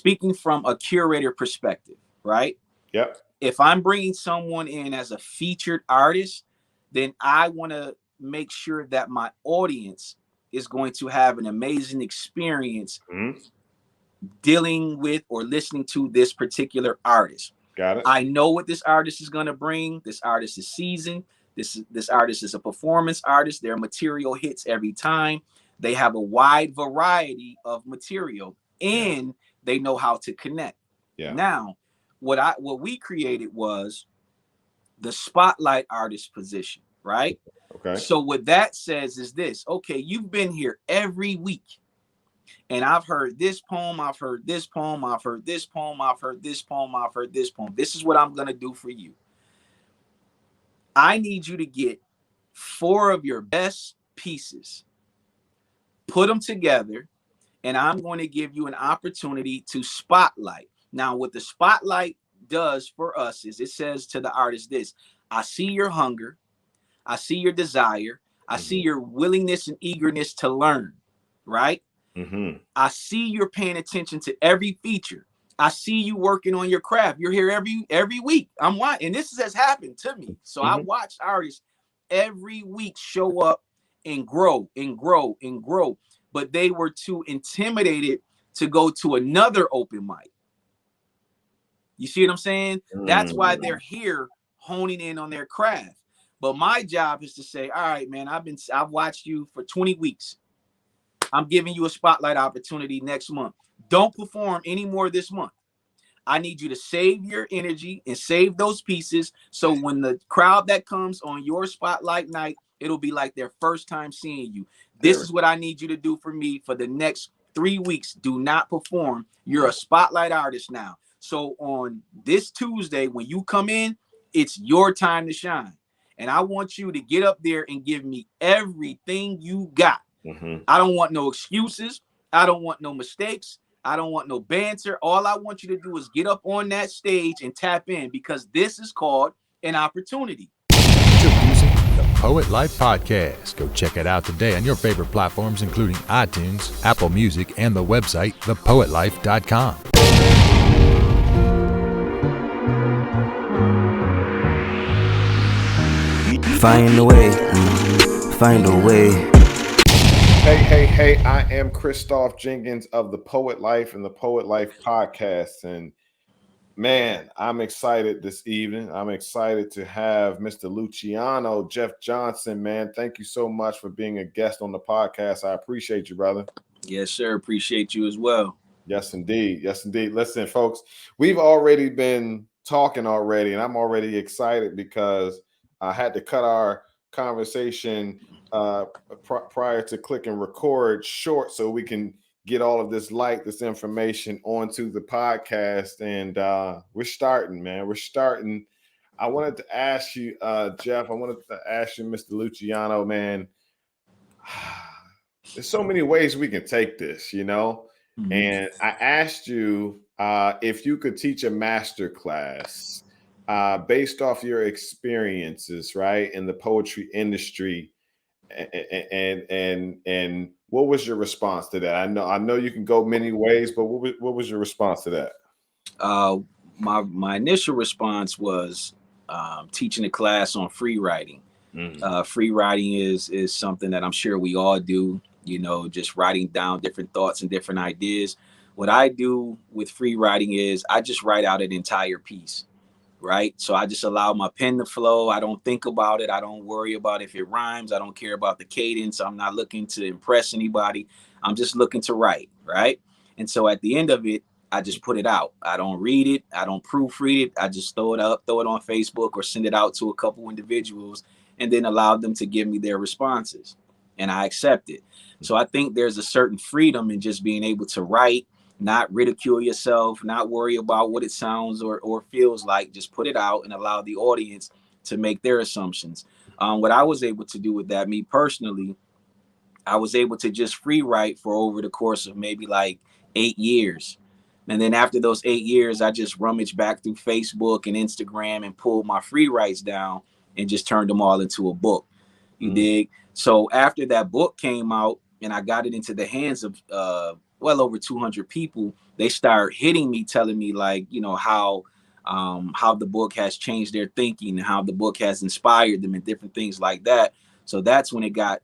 speaking from a curator perspective, right? Yep. If I'm bringing someone in as a featured artist, then I want to make sure that my audience is going to have an amazing experience Mm-hmm. dealing with or listening to this particular artist. Got it. I know what this artist is going to bring. This artist is seasoned. This artist is a performance artist. Their material hits every time. They have a wide variety of material, and they know how to connect. Yeah. Now, what we created was the spotlight artist position, right? Okay. So what that says is this: okay, you've been here every week, and I've heard this poem, I've heard this poem, I've heard this poem, I've heard this poem, I've heard this poem. This is what I'm gonna do for you. I need you to get 4 of your best pieces, put them together, and I'm going to give you an opportunity to spotlight. Now, what the spotlight does for us is it says to the artist this: I see your hunger, I see your desire, I see your willingness and eagerness to learn, right? Mm-hmm. I see you're paying attention to every feature. I see you working on your craft. You're here every week. I'm watching, and this has happened to me. So I watch artists every week show up and grow and grow and grow. But they were too intimidated to go to another open mic. You see what I'm saying? That's why they're here honing in on their craft. But my job is to say, all right, man, I've watched you for 20 weeks. I'm giving you a spotlight opportunity next month. Don't perform anymore this month. I need you to save your energy and save those pieces. So when the crowd that comes on your spotlight night, it'll be like their first time seeing you. This is what I need you to do for me for the next 3 weeks. Do not perform. You're a spotlight artist now. So on this Tuesday, when you come in, it's your time to shine. And I want you to get up there and give me everything you got. I don't want no excuses. I don't want no mistakes. I don't want no banter. All I want you to do is get up on that stage and tap in, because this is called an opportunity. Introducing the Poet Life Podcast. Go check it out today on your favorite platforms, including iTunes, Apple Music, and the website, thepoetlife.com. Find a way, find a way. Hey, I am Christoph Jenkins of the Poet Life and the Poet Life Podcast. And man, I'm excited this evening. I'm excited to have Mr. Luciano Jeff Johnson, man. Thank you so much for being a guest on the podcast. I appreciate you, brother. Yes, sir. Appreciate you as well. Yes, indeed. Yes, indeed. Listen, folks, we've already been talking already, and I'm already excited because I had to cut our conversation prior to clicking record short so we can get all of this information onto the podcast. And we're starting, man. We're starting. I wanted to ask you, Jeff, I wanted to ask you, Mr. Luciano, man, there's so many ways we can take this, you know? And I asked you if you could teach a master class based off your experiences, right, in the poetry industry, and what was your response to that? I know you can go many ways, but what was your response to that? My initial response was teaching a class on free writing. Free writing is something that I'm sure we all do. You know, just writing down different thoughts and different ideas. What I do with free writing is I just write out an entire piece. Right. So I just allow my pen to flow. I don't think about it. I don't worry about if it rhymes. I don't care about the cadence. I'm not looking to impress anybody. I'm just looking to write. Right. And so at the end of it, I just put it out. I don't read it. I don't proofread it. I just throw it up, throw it on Facebook, or send it out to a couple individuals and then allow them to give me their responses. And I accept it. So I think there's a certain freedom in just being able to write, not ridicule yourself, not worry about what it sounds or feels like. Just put it out and allow the audience to make their assumptions. What I was able to do with that, me personally, I was able to just free write for over the course of maybe like 8 years. And then after those 8 years, I just rummaged back through Facebook and Instagram and pulled my free writes down and just turned them all into a book. You dig? So after that book came out and I got it into the hands of, well over 200 people, they start hitting me, telling me like, you know, how the book has changed their thinking and how the book has inspired them and different things like that. So that's when it got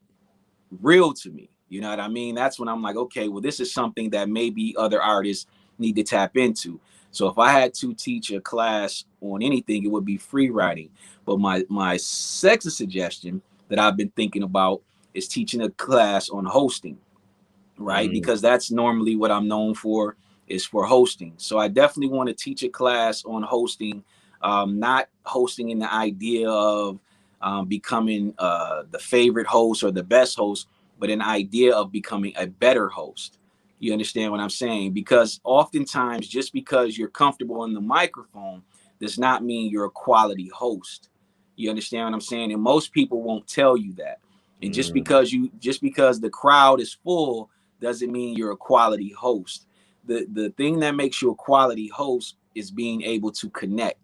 real to me. You know what I mean? That's when I'm like, okay, well, this is something that maybe other artists need to tap into. So if I had to teach a class on anything, it would be free writing. But my second suggestion that I've been thinking about is teaching a class on hosting, right? Because that's normally what I'm known for, is for hosting. So I definitely want to teach a class on hosting, not hosting in the idea of becoming the favorite host or the best host, but an idea of becoming a better host. You understand what I'm saying? Because oftentimes, just because you're comfortable on the microphone does not mean you're a quality host. You understand what I'm saying? And most people won't tell you that. And just because the crowd is full doesn't mean you're a quality host. The thing that makes you a quality host is being able to connect,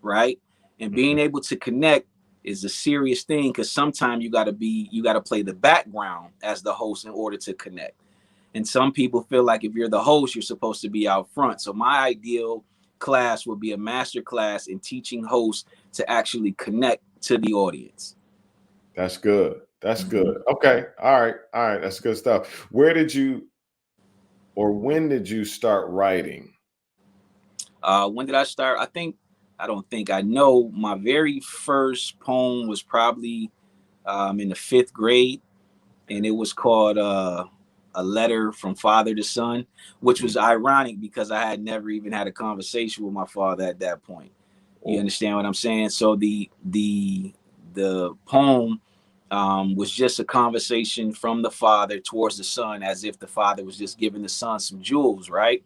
right? And being able to connect is a serious thing, because sometimes you got to play the background as the host in order to connect. And some people feel like if you're the host, you're supposed to be out front. So my ideal class would be a master class in teaching hosts to actually connect to the audience. That's good. That's good. Okay. All right. All right. That's good stuff. Where did you, or when did you start writing? When did I start? I know my very first poem was probably in the 5th grade, and it was called A Letter from Father to Son, which was ironic because I had never even had a conversation with my father at that point. You understand what I'm saying? So the poem was just a conversation from the father towards the son, as if the father was just giving the son some jewels, right?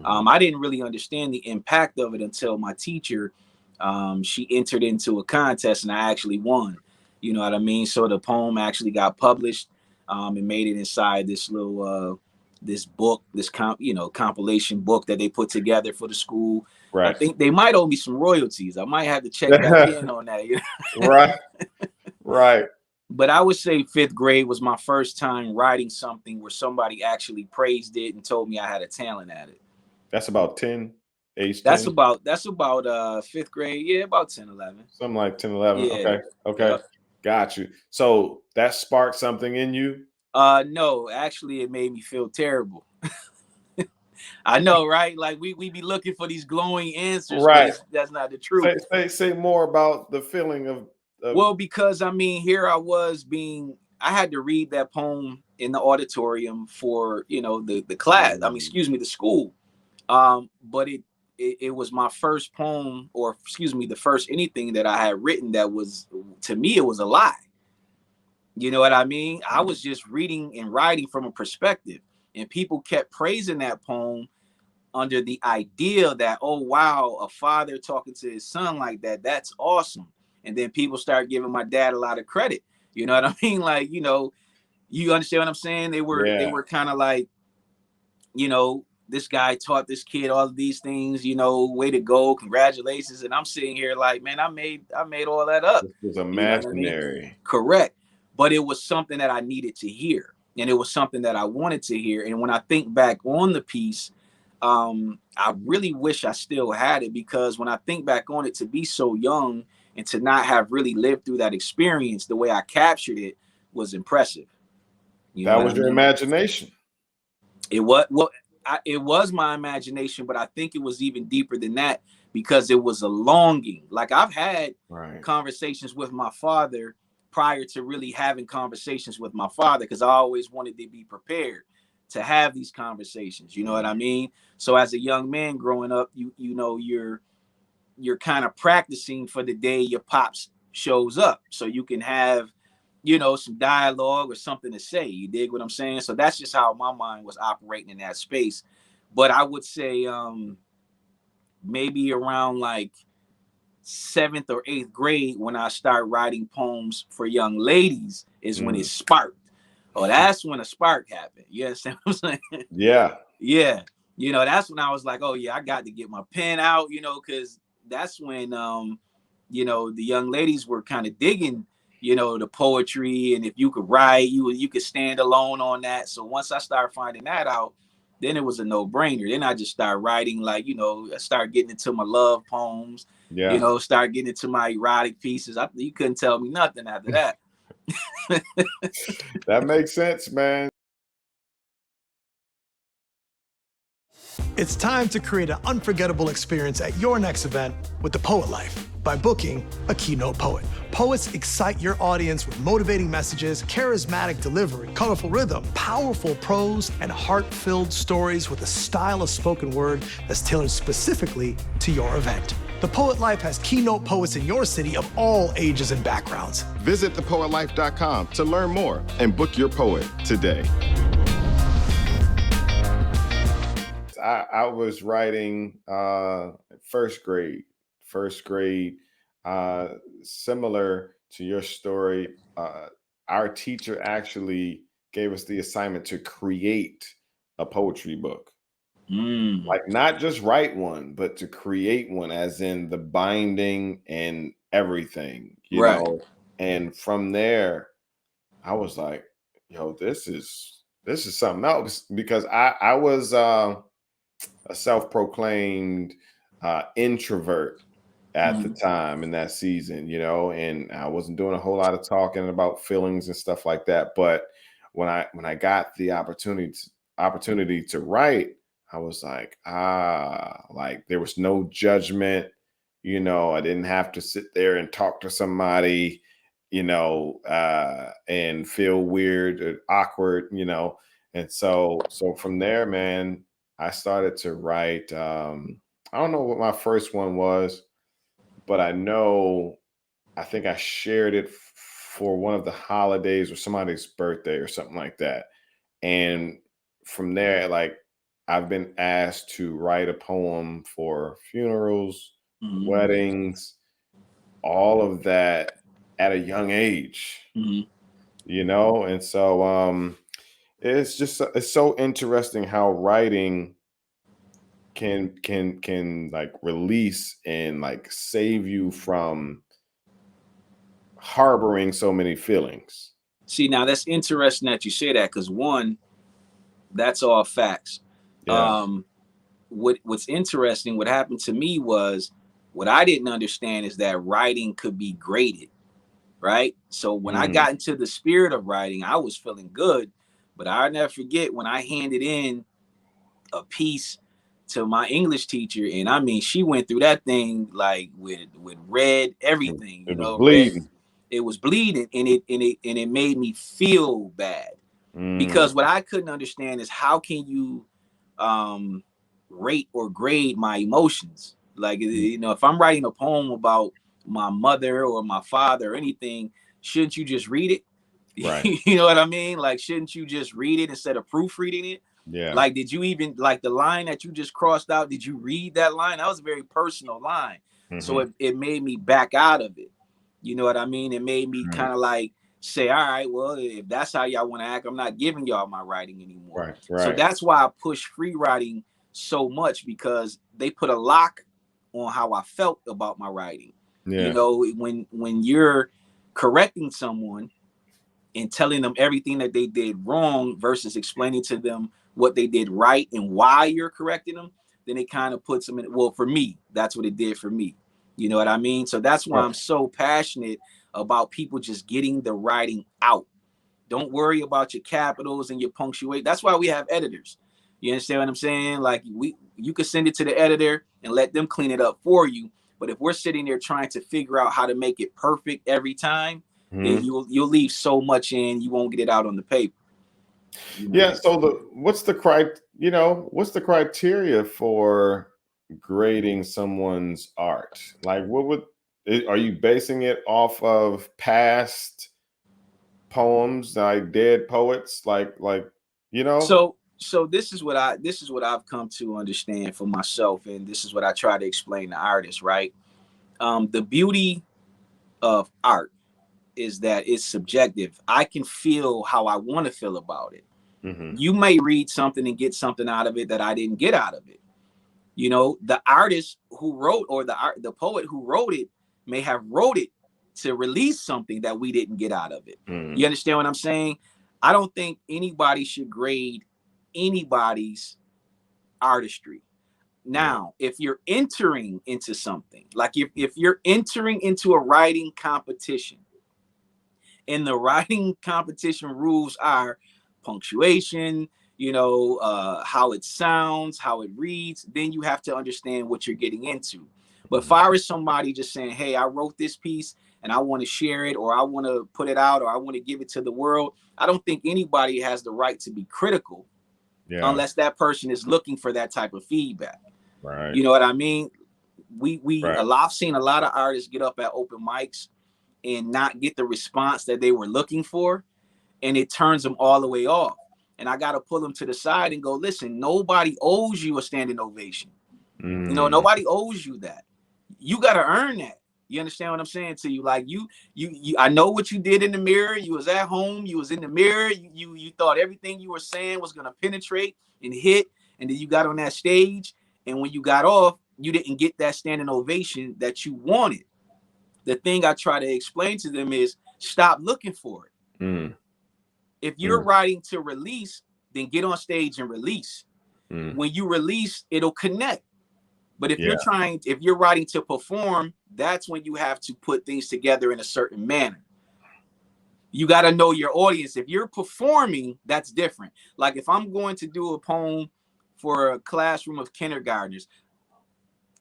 I didn't really understand the impact of it until my teacher, she entered into a contest and I actually won. You know what I mean? So the poem actually got published and made it inside this little this book, this compilation book that they put together for the school. Right. I think they might owe me some royalties. I might have to check back in on that. You know? Right. Right. But I would say 5th grade was my first time writing something where somebody actually praised it and told me I had a talent at it. That's about 10, age 10? That's about 5th grade. Yeah, about 10, 11. Something like 10, 11. Yeah. Okay. Okay. Yep. Got you. So that sparked something in you? No, actually it made me feel terrible. I know, right? Like we be looking for these glowing answers, right? But that's not the truth. Say more about the feeling of well, because I mean, here I was I had to read that poem in the auditorium for the class. I mean, excuse me, the school. But it was my first poem, or excuse me, the first anything that I had written that was, to me, it was a lie. You know what I mean? I was just reading and writing from a perspective, and people kept praising that poem under the idea that, oh, wow, a father talking to his son like that, that's awesome. And then people start giving my dad a lot of credit. You know what I mean? Like, you understand what I'm saying? They were kind of like, this guy taught this kid all of these things, way to go, congratulations. And I'm sitting here like, man, I made all that up. This was imaginary. You know what I mean? Correct. But it was something that I needed to hear. And it was something that I wanted to hear. And when I think back on the piece, I really wish I still had it, because when I think back on it, to be so young and to not have really lived through that experience, the way I captured it was impressive. That was your imagination. It was my imagination, but I think it was even deeper than that, because it was a longing. Like, I've had conversations with my father prior to really having conversations with my father, because I always wanted to be prepared to have these conversations. You know what I mean? So as a young man growing up, you're kind of practicing for the day your pops shows up, so you can have some dialogue or something to say. You dig what I'm saying? So that's just how my mind was operating in that space. But I would say maybe around like 7th or 8th grade, when I start writing poems for young ladies, is when it sparked. Oh, that's when a spark happened. You understand what I'm saying? Yeah. Yeah. That's when I was like, oh yeah, I got to get my pen out, because that's when the young ladies were kind of digging the poetry, and if you could write, you could stand alone on that. So once I started finding that out, then it was a no-brainer. Then I just started writing, like, you know, I started getting into my love poems, Yeah. you know, start getting into my erotic pieces. You couldn't tell me nothing after that. That makes sense, man. It's time to create an unforgettable experience at your next event with The Poet Life by booking a keynote poet. Poets excite your audience with motivating messages, charismatic delivery, colorful rhythm, powerful prose, and heart-filled stories with a style of spoken word that's tailored specifically to your event. The Poet Life has keynote poets in your city of all ages and backgrounds. Visit thepoetlife.com to learn more and book your poet today. I was writing first grade, similar to your story. Our teacher actually gave us the assignment to create a poetry book. Like not just write one, but to create one, as in the binding and everything, you know. And from there, I was like, yo, this is something else, because I was a self-proclaimed introvert at the time in that season, you know, and I wasn't doing a whole lot of talking about feelings and stuff like that. But when I got the opportunity to write, I was like, like there was no judgment, you know. I didn't have to sit there and talk to somebody, you know, and feel weird or awkward, you know. And so from there, man, I started to write. I don't know what my first one was, but I think I shared it for one of the holidays or somebody's birthday or something like that. And from there, like, I've been asked to write a poem for funerals, weddings, all of that at a young age, you know? And so it's so interesting how writing can like release and like save you from harboring so many feelings. See, now that's interesting that you say that, because one, that's all facts. Yeah. What's interesting, what happened to me was, what I didn't understand is that writing could be graded, right? So when I got into the spirit of writing, I was feeling good, but I'll never forget when I handed in a piece to my English teacher, and I mean, she went through that thing like with red everything, you It was know, red. bleeding. It was bleeding, and it made me feel bad, because what I couldn't understand is, how can you rate or grade my emotions? Like, you know, if I'm writing a poem about my mother or my father or anything, shouldn't you just read it? Right. You know what I mean? Like, shouldn't you just read it instead of proofreading it? Yeah. Like, did you even, like, the line that you just crossed out, did you read that line? That was a very personal line. So it made me back out of it. You know what I mean? It made me kind of like say, all right, well, if that's how y'all want to act, I'm not giving y'all my writing anymore. So that's why I push free writing so much, because they put a lock on how I felt about my writing. You know, when you're correcting someone and telling them everything that they did wrong versus explaining to them what they did right and why you're correcting them, then it kind of puts them in. Well, for me, that's what it did for me. You know what I mean? So that's why I'm so passionate about people just getting the writing out. Don't worry about your capitals and your punctuation. That's why we have editors. You understand what I'm saying? Like, you could send it to the editor and let them clean it up for you. But if we're sitting there trying to figure out how to make it perfect every time, then you'll leave so much in, you won't get it out on the paper. You know? Yeah. So what's the criteria for grading someone's art? Like, are you basing it off of past poems, like dead poets, like you know? So this is what I've come to understand for myself, and this is what I try to explain to artists, right? The beauty of art is that it's subjective. I can feel how I want to feel about it. You may read something and get something out of it that I didn't get out of it. You know, the artist who wrote, or the poet who wrote it, may have wrote it to release something that we didn't get out of it. You understand what I'm saying? I don't think anybody should grade anybody's artistry. Now, if you're entering into something, like if you're entering into a writing competition, and the writing competition rules are punctuation, how it sounds, how it reads, then you have to understand what you're getting into. But if I was somebody just saying, hey, I wrote this piece and I want to share it, or I want to put it out, or I want to give it to the world, I don't think anybody has the right to be critical unless that person is looking for that type of feedback. Right. You know what I mean? Right. I've seen a lot of artists get up at open mics and not get the response that they were looking for, and it turns them all the way off. And I got to pull them to the side and go, listen, nobody owes you a standing ovation. Nobody owes you that. You got to earn that. You understand what I'm saying to you? Like you, I know what you did in the mirror. You was at home. You was in the mirror. You thought everything you were saying was going to penetrate and hit. And then you got on that stage. And when you got off, you didn't get that standing ovation that you wanted. The thing I try to explain to them is stop looking for it. If you're writing to release, then get on stage and release. When you release, it'll connect. But if you're writing to perform, that's when you have to put things together in a certain manner. You got to know your audience. If you're performing, that's different. Like if I'm going to do a poem for a classroom of kindergartners,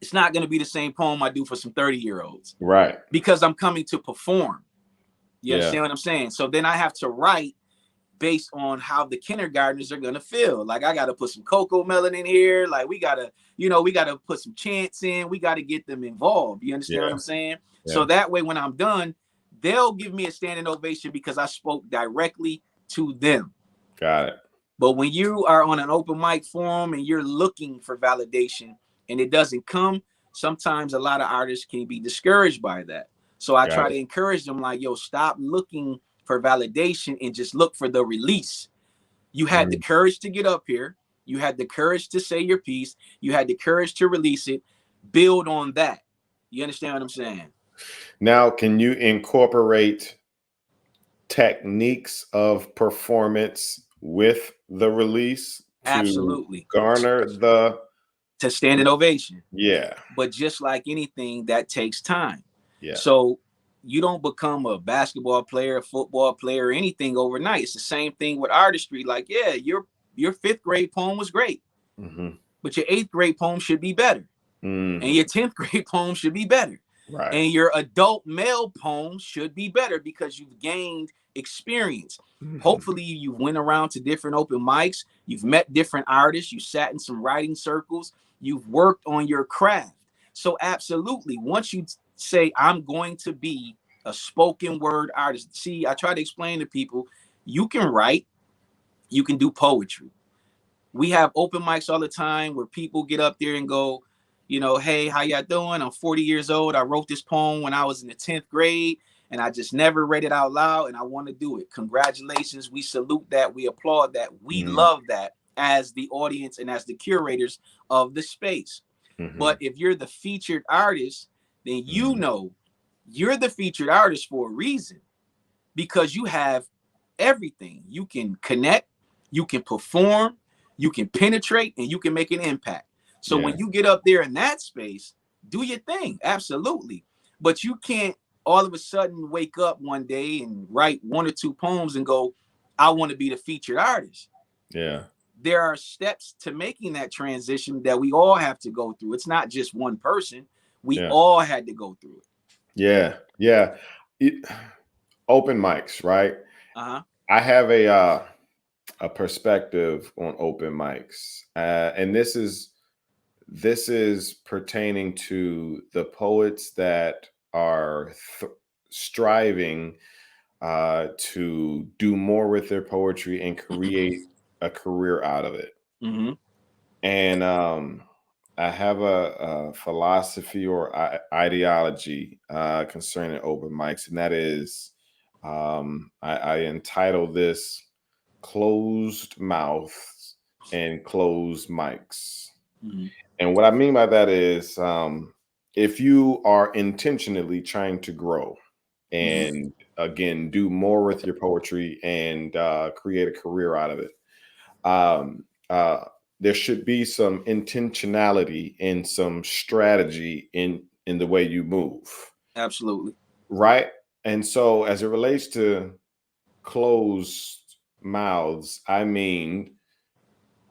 it's not going to be the same poem I do for some 30-year-olds. Right. Because I'm coming to perform. You understand what I'm saying? So then I have to write based on how the kindergartners are going to feel. Like I got to put some Coco Melon in here. Like we got to put some chants in. We got to get them involved. You understand what I'm saying? Yeah. So that way, when I'm done, they'll give me a standing ovation because I spoke directly to them. Got it. But when you are on an open mic forum and you're looking for validation and it doesn't come, sometimes a lot of artists can be discouraged by that. So I try to encourage them like, yo, stop looking for validation and just look for the release. You had the courage to get up here. You had the courage to say your piece. You had the courage to release it. Build on that. You understand what I'm saying? Now, can you incorporate techniques of performance with the release to garner to stand an ovation? Yeah. But just like anything, that takes time. Yeah. So you don't become a basketball player, a football player, or anything overnight. It's the same thing with artistry. Like, yeah, your 5th grade poem was great, but your 8th grade poem should be better. And your 10th grade poem should be better. Right. And your adult male poem should be better because you've gained experience. Hopefully you went around to different open mics. You've met different artists. You sat in some writing circles. You've worked on your craft. So absolutely, once you say, I'm going to be a spoken word artist. See, I try to explain to people, you can write, you can do poetry. We have open mics all the time where people get up there and go, hey, how y'all doing? I'm 40 years old. I wrote this poem when I was in the 10th grade and I just never read it out loud and I want to do it. Congratulations. We salute that. We applaud that. We love that as the audience and as the curators of the space. But if you're the featured artist, then you're the featured artist for a reason, because you have everything. You can connect, you can perform, you can penetrate, and you can make an impact. So when you get up there in that space, do your thing. Absolutely. But you can't all of a sudden wake up one day and write 1 or 2 poems and go, I want to be the featured artist. Yeah. There are steps to making that transition that we all have to go through. It's not just one person. We all had to go through it. Yeah. Yeah. Open mics, right? I have a perspective on open mics. And this is pertaining to the poets that are striving to do more with their poetry and create a career out of it. And I have a philosophy or ideology concerning open mics, and that is I entitle this Closed Mouths and Closed Mics. And what I mean by that is if you are intentionally trying to grow and again do more with your poetry and create a career out of it, there should be some intentionality and some strategy in the way you move, Absolutely. right? And so as it relates to closed mouths, I mean,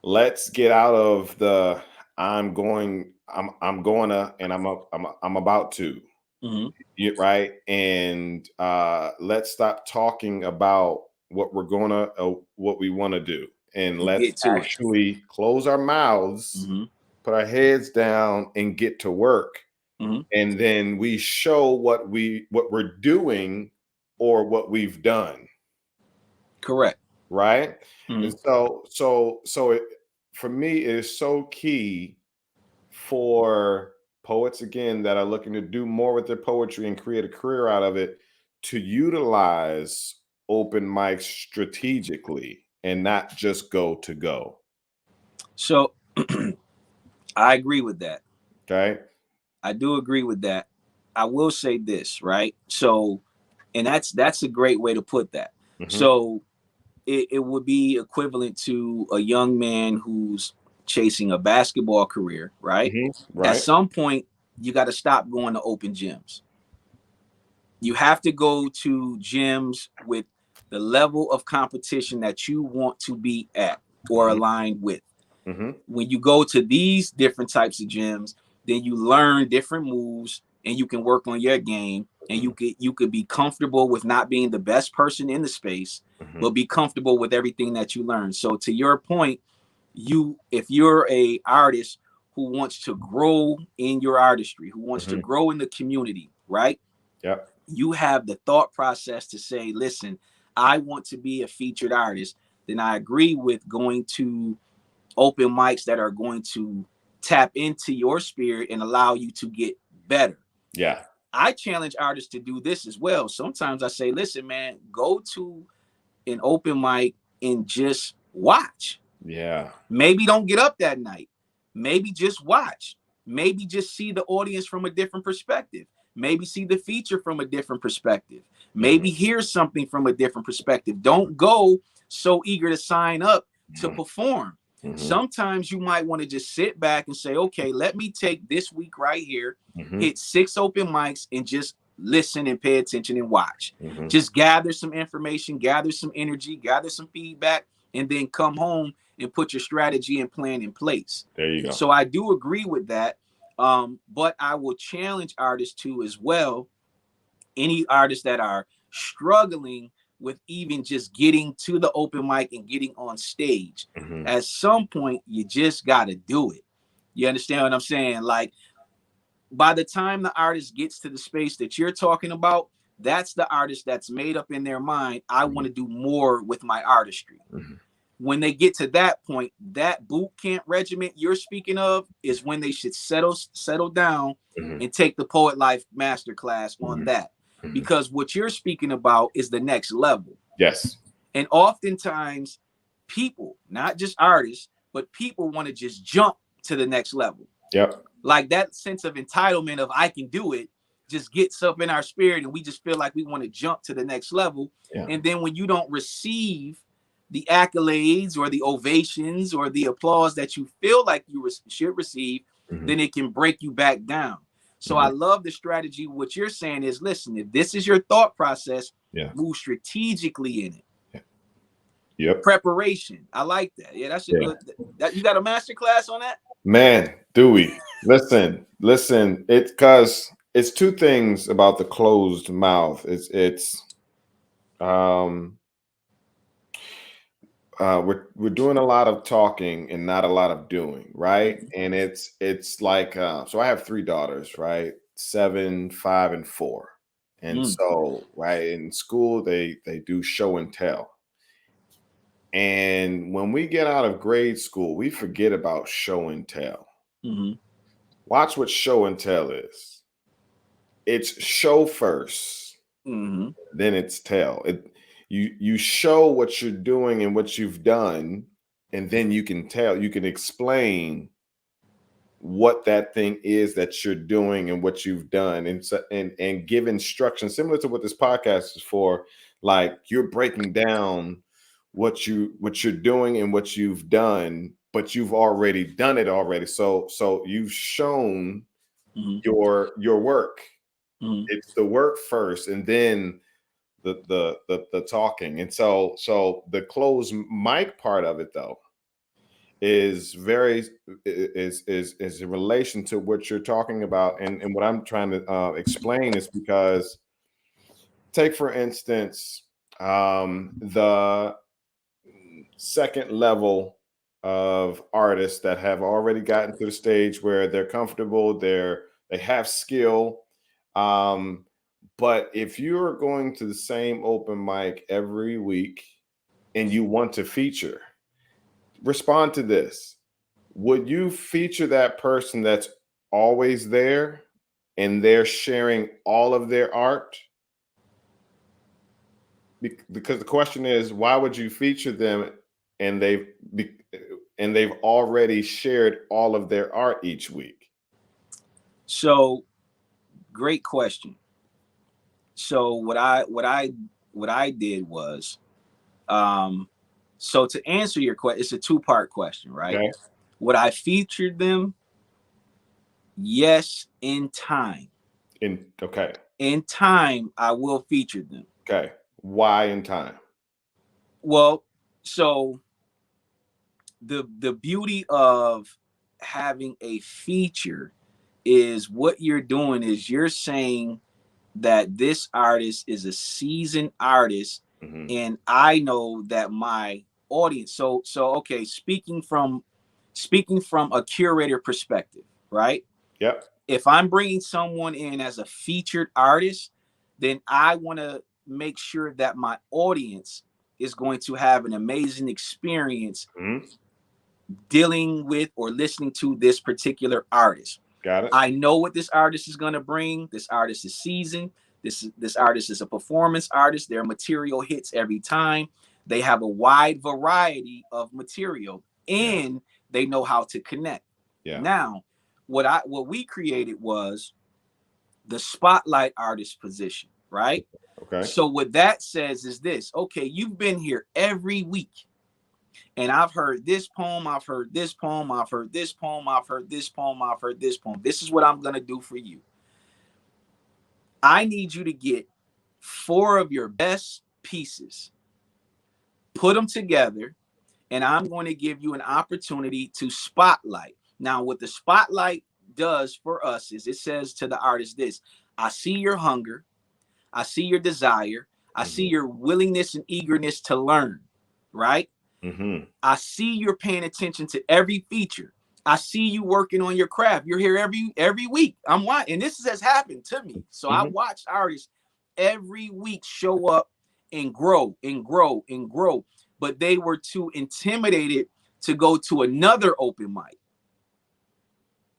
let's get out of the I'm going to and I'm about to, Mm-hmm. right? And let's stop talking about what we want to do, and And let's get to it. actually close our mouths, Mm-hmm. put our heads down, and get to work. Mm-hmm. And then we show what we're doing or what we've done, Correct. right? Mm-hmm. And so it, for me, it is so key for poets, again, that are looking to do more with their poetry and create a career out of it, to utilize open mics strategically and not just go to go. So I agree with that. Okay. I do agree with that. I will say this, right? So, and that's a great way to put that. Mm-hmm. So it would be equivalent to a young man who's chasing a basketball career, right? Mm-hmm. At Right. some point, you got to stop going to open gyms. You have to go to gyms with the level of competition that you want to be at or Mm-hmm. aligned with. Mm-hmm. When you go to these different types of gyms, then you learn different moves and you can work on your game, and you could be comfortable with not being the best person in the space, Mm-hmm. but be comfortable with everything that you learn. So to your point, if you're a artist who wants to grow in your artistry, who wants to Mm-hmm. grow in the community, right? Yep. You have the thought process to say, listen, I want to be a featured artist, then I agree with going to open mics that are going to tap into your spirit and allow you to get better. Yeah. I challenge artists to do this as well. Sometimes I say, listen, man, go to an open mic and just watch. Yeah. Maybe don't get up that night. Maybe just watch. Maybe just see the audience from a different perspective. Maybe see the feature from a different perspective. Maybe hear something from a different perspective. Don't go so eager to sign up to perform. Mm-hmm. Sometimes you might want to just sit back and say, okay, let me take this week right here, Mm-hmm. hit 6 open mics, and just listen and pay attention and watch. Mm-hmm. Just gather some information, gather some energy, gather some feedback, and then come home and put your strategy and plan in place. There you go. So I do agree with that. But I will challenge artists to as well, any artists that are struggling with even just getting to the open mic and getting on stage. Mm-hmm. At some point, you just got to do it. You understand what I'm saying? Like, by the time the artist gets to the space that you're talking about, that's the artist that's made up in their mind, I want to do more with my artistry. Mm-hmm. When they get to that point, that boot camp regiment you're speaking of is when they should settle down Mm-hmm. and take the Poet Life masterclass on Mm-hmm. that. Mm-hmm. Because what you're speaking about is the next level. Yes. And oftentimes people, not just artists, but people want to just jump to the next level. Yep. Like that sense of entitlement of I can do it just gets up in our spirit, and we just feel like we want to jump to the next level. Yeah. And then when you don't receive the accolades or the ovations or the applause that you feel like you should receive, Mm-hmm. then it can break you back down. So Mm-hmm. I love the strategy. What you're saying is, listen, if this is your thought process, Yeah. move strategically in it. Yep. Preparation. I like that. Yeah, that's a good. That you got a master class on that? Man, do we? Listen. It's because it's two things about the closed mouth. We're doing a lot of talking and not a lot of doing, right? And it's like so I have 3 daughters, right? 7, 5, and 4. And so right in school they do show and tell. And when we get out of grade school, we forget about show and tell. Mm-hmm. Watch what show and tell is. It's show first, Mm-hmm. then it's tell. You show what you're doing and what you've done, and then you can tell, you can explain what that thing is that you're doing and what you've done, and give instructions similar to what this podcast is for. Like you're breaking down what you're doing and what you've done but you've already done it already. So you've shown your work. It's the work first, and then the talking. And so the closed mic part of it, though, is in relation to what you're talking about, and what I'm trying to explain is because, take for instance, the second level of artists that have already gotten to the stage where they're comfortable, they have skill. But if you're going to the same open mic every week and you want to feature, respond to this. Would you feature that person that's always there and they're sharing all of their art? Because the question is, why would you feature them and they've already shared all of their art each week? So, great question. So what I did was, so to answer your question, it's a two-part question, right? Okay. Would I feature them? Yes, in time. Okay. In time, I will feature them. Okay. Why in time? Well, so the beauty of having a feature is what you're doing is you're saying that this artist is a seasoned artist, and I know that my audience. So okay, speaking from a curator perspective, right? Yep. If I'm bringing someone in as a featured artist, then I want to make sure that my audience is going to have an amazing experience dealing with or listening to this particular artist. Got it. I know what this artist is going to bring. This artist is seasoned. This artist is a performance artist. Their material hits every time. They have a wide variety of material, and they know how to connect. Yeah. Now, what we created was the spotlight artist position, right? Okay. So what that says is this: okay, you've been here every week, and I've heard this poem, I've heard this poem, I've heard this poem, I've heard this poem, I've heard this poem. This is what I'm gonna do for you. I need you to get 4 of your best pieces, put them together, and I'm going to give you an opportunity to spotlight. Now, what the spotlight does for us is it says to the artist this: I see your hunger, I see your desire, I see your willingness and eagerness to learn, right? I see you're paying attention to every feature. I see you working on your craft. You're here every week. I'm watching, and this has happened to me. So I watch artists every week show up and grow and grow and grow, but they were too intimidated to go to another open mic.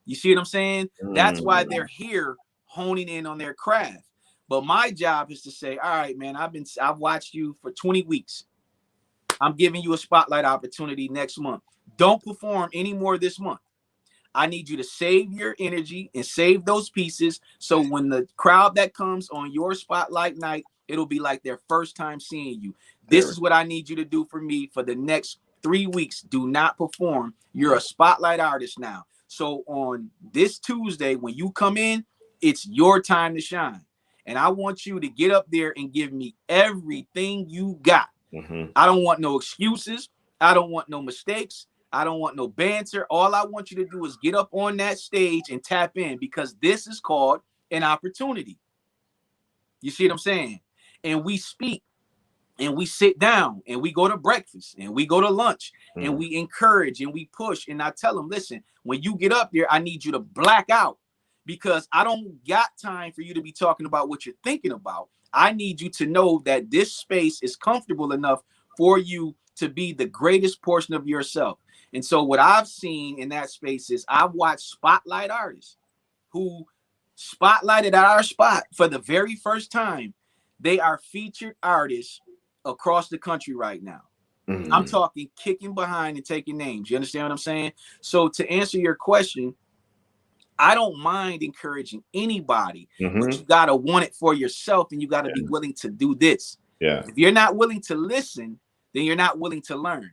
You see what I'm saying? That's why they're here honing in on their craft. But my job is to say, all right, man, I've watched you for 20 weeks. I'm giving you a spotlight opportunity next month. Don't perform anymore this month. I need you to save your energy and save those pieces. So when the crowd that comes on your spotlight night, it'll be like their first time seeing you. This is what I need you to do for me for the next 3 weeks. Do not perform. You're a spotlight artist now. So on this Tuesday, when you come in, it's your time to shine. And I want you to get up there and give me everything you got. I don't want no excuses. I don't want no mistakes. I don't want no banter. All I want you to do is get up on that stage and tap in, because this is called an opportunity. You see what I'm saying? And we speak and we sit down and we go to breakfast and we go to lunch and we encourage and we push. And I tell them, listen, when you get up there, I need you to black out, because I don't got time for you to be talking about what you're thinking about. I need you to know that this space is comfortable enough for you to be the greatest portion of yourself. And so what I've seen in that space is I've watched spotlight artists who spotlighted at our spot for the very first time. They are featured artists across the country right now. I'm talking kicking behind and taking names. You understand what I'm saying? So to answer your question, I don't mind encouraging anybody, but you got to want it for yourself, and you got to be willing to do this. If you're not willing to listen, then you're not willing to learn.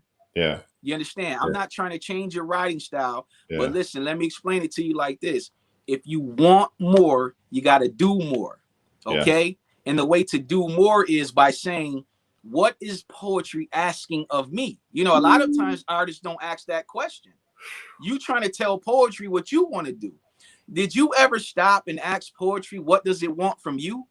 You understand? I'm not trying to change your writing style, but Yeah. listen, let me explain it to you like this. If you want more, you got to do more. Okay. And the way to do more is by saying, what is poetry asking of me? You know, a lot of times artists don't ask that question. You trying to tell poetry what you want to do. Did you ever stop and ask poetry, what does it want from you?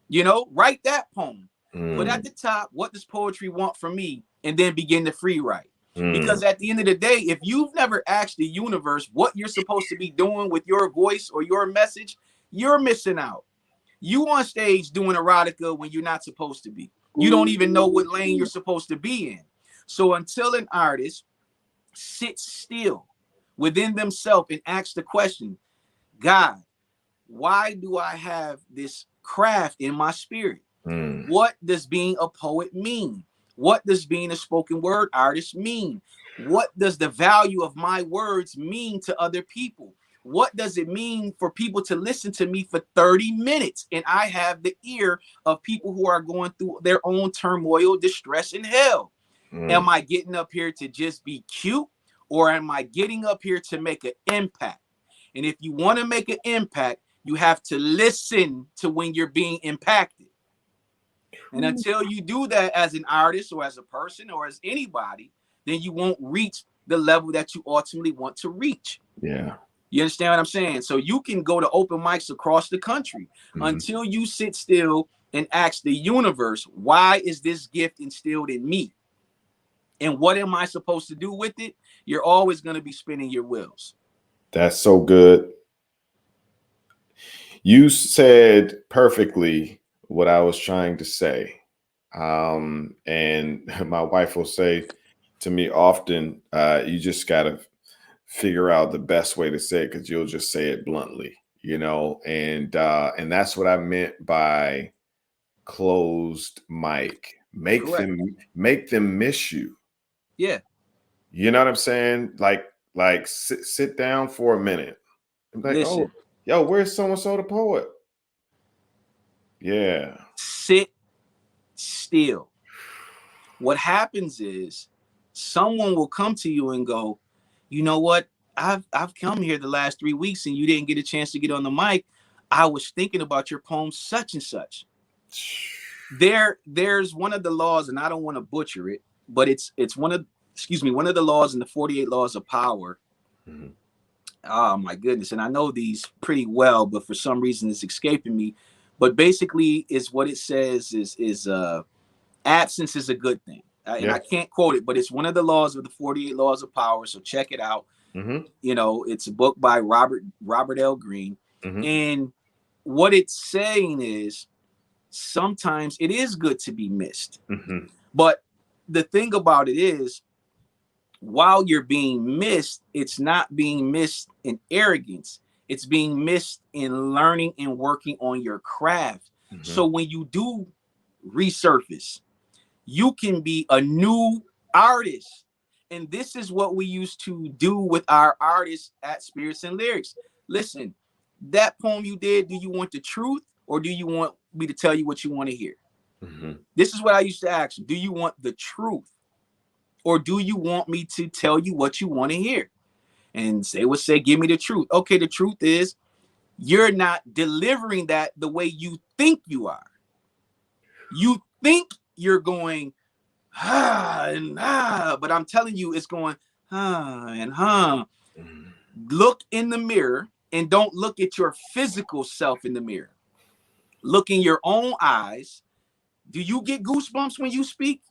You know, write that poem. Put at the top, what does poetry want from me? And then begin to free write. Because at the end of the day, if you've never asked the universe what you're supposed to be doing with your voice or your message, you're missing out. You on stage doing erotica when you're not supposed to be. You don't even know what lane you're supposed to be in. So until an artist sits still within themselves and asks the question, God, why do I have this craft in my spirit? What does being a poet mean? What does being a spoken word artist mean? What does the value of my words mean to other people? What does it mean for people to listen to me for 30 minutes? And I have the ear of people who are going through their own turmoil, distress, and hell. Am I getting up here to just be cute? Or am I getting up here to make an impact? And if you want to make an impact, you have to listen to when you're being impacted. And until you do that as an artist or as a person or as anybody, then you won't reach the level that you ultimately want to reach. Yeah. You understand what I'm saying? So you can go to open mics across the country until you sit still and ask the universe, why is this gift instilled in me? And what am I supposed to do with it? You're always going to be spinning your wheels. That's so good. You said perfectly what I was trying to say. And my wife will say to me often, you just got to figure out the best way to say it, because you'll just say it bluntly, you know, and that's what I meant by closed mic. Make Correct. them miss you. Yeah. You know what I'm saying? Like sit down for a minute. Like, Listen. oh, yo, where's so-and-so the poet? Yeah. Sit still. What happens is someone will come to you and go, you know what? I've come here the last 3 weeks and you didn't get a chance to get on the mic. I was thinking about your poem such and such. There's one of the laws, and I don't want to butcher it, but it's one of the laws in the 48 laws of power. Oh my goodness. And I know these pretty well, but for some reason it's escaping me. But basically is what it says is absence is a good thing. And I can't quote it, but it's one of the laws of the 48 laws of power. So check it out. You know, it's a book by Robert L. Greene. And what it's saying is sometimes it is good to be missed. But the thing about it is, while you're being missed, it's not being missed in arrogance. It's being missed in learning and working on your craft. So when you do resurface, you can be a new artist. And this is what we used to do with our artists at Spirits and Lyrics. Listen, that poem you did, do you want the truth or do you want me to tell you what you want to hear? This is what I used to ask you. Do you want the truth or do you want me to tell you what you want to hear? And they would say, give me the truth. Okay, the truth is you're not delivering that the way you think you are. You think you're going, and but I'm telling you, it's going, and Look in the mirror and don't look at your physical self in the mirror. Look in your own eyes. Do you get goosebumps when you speak?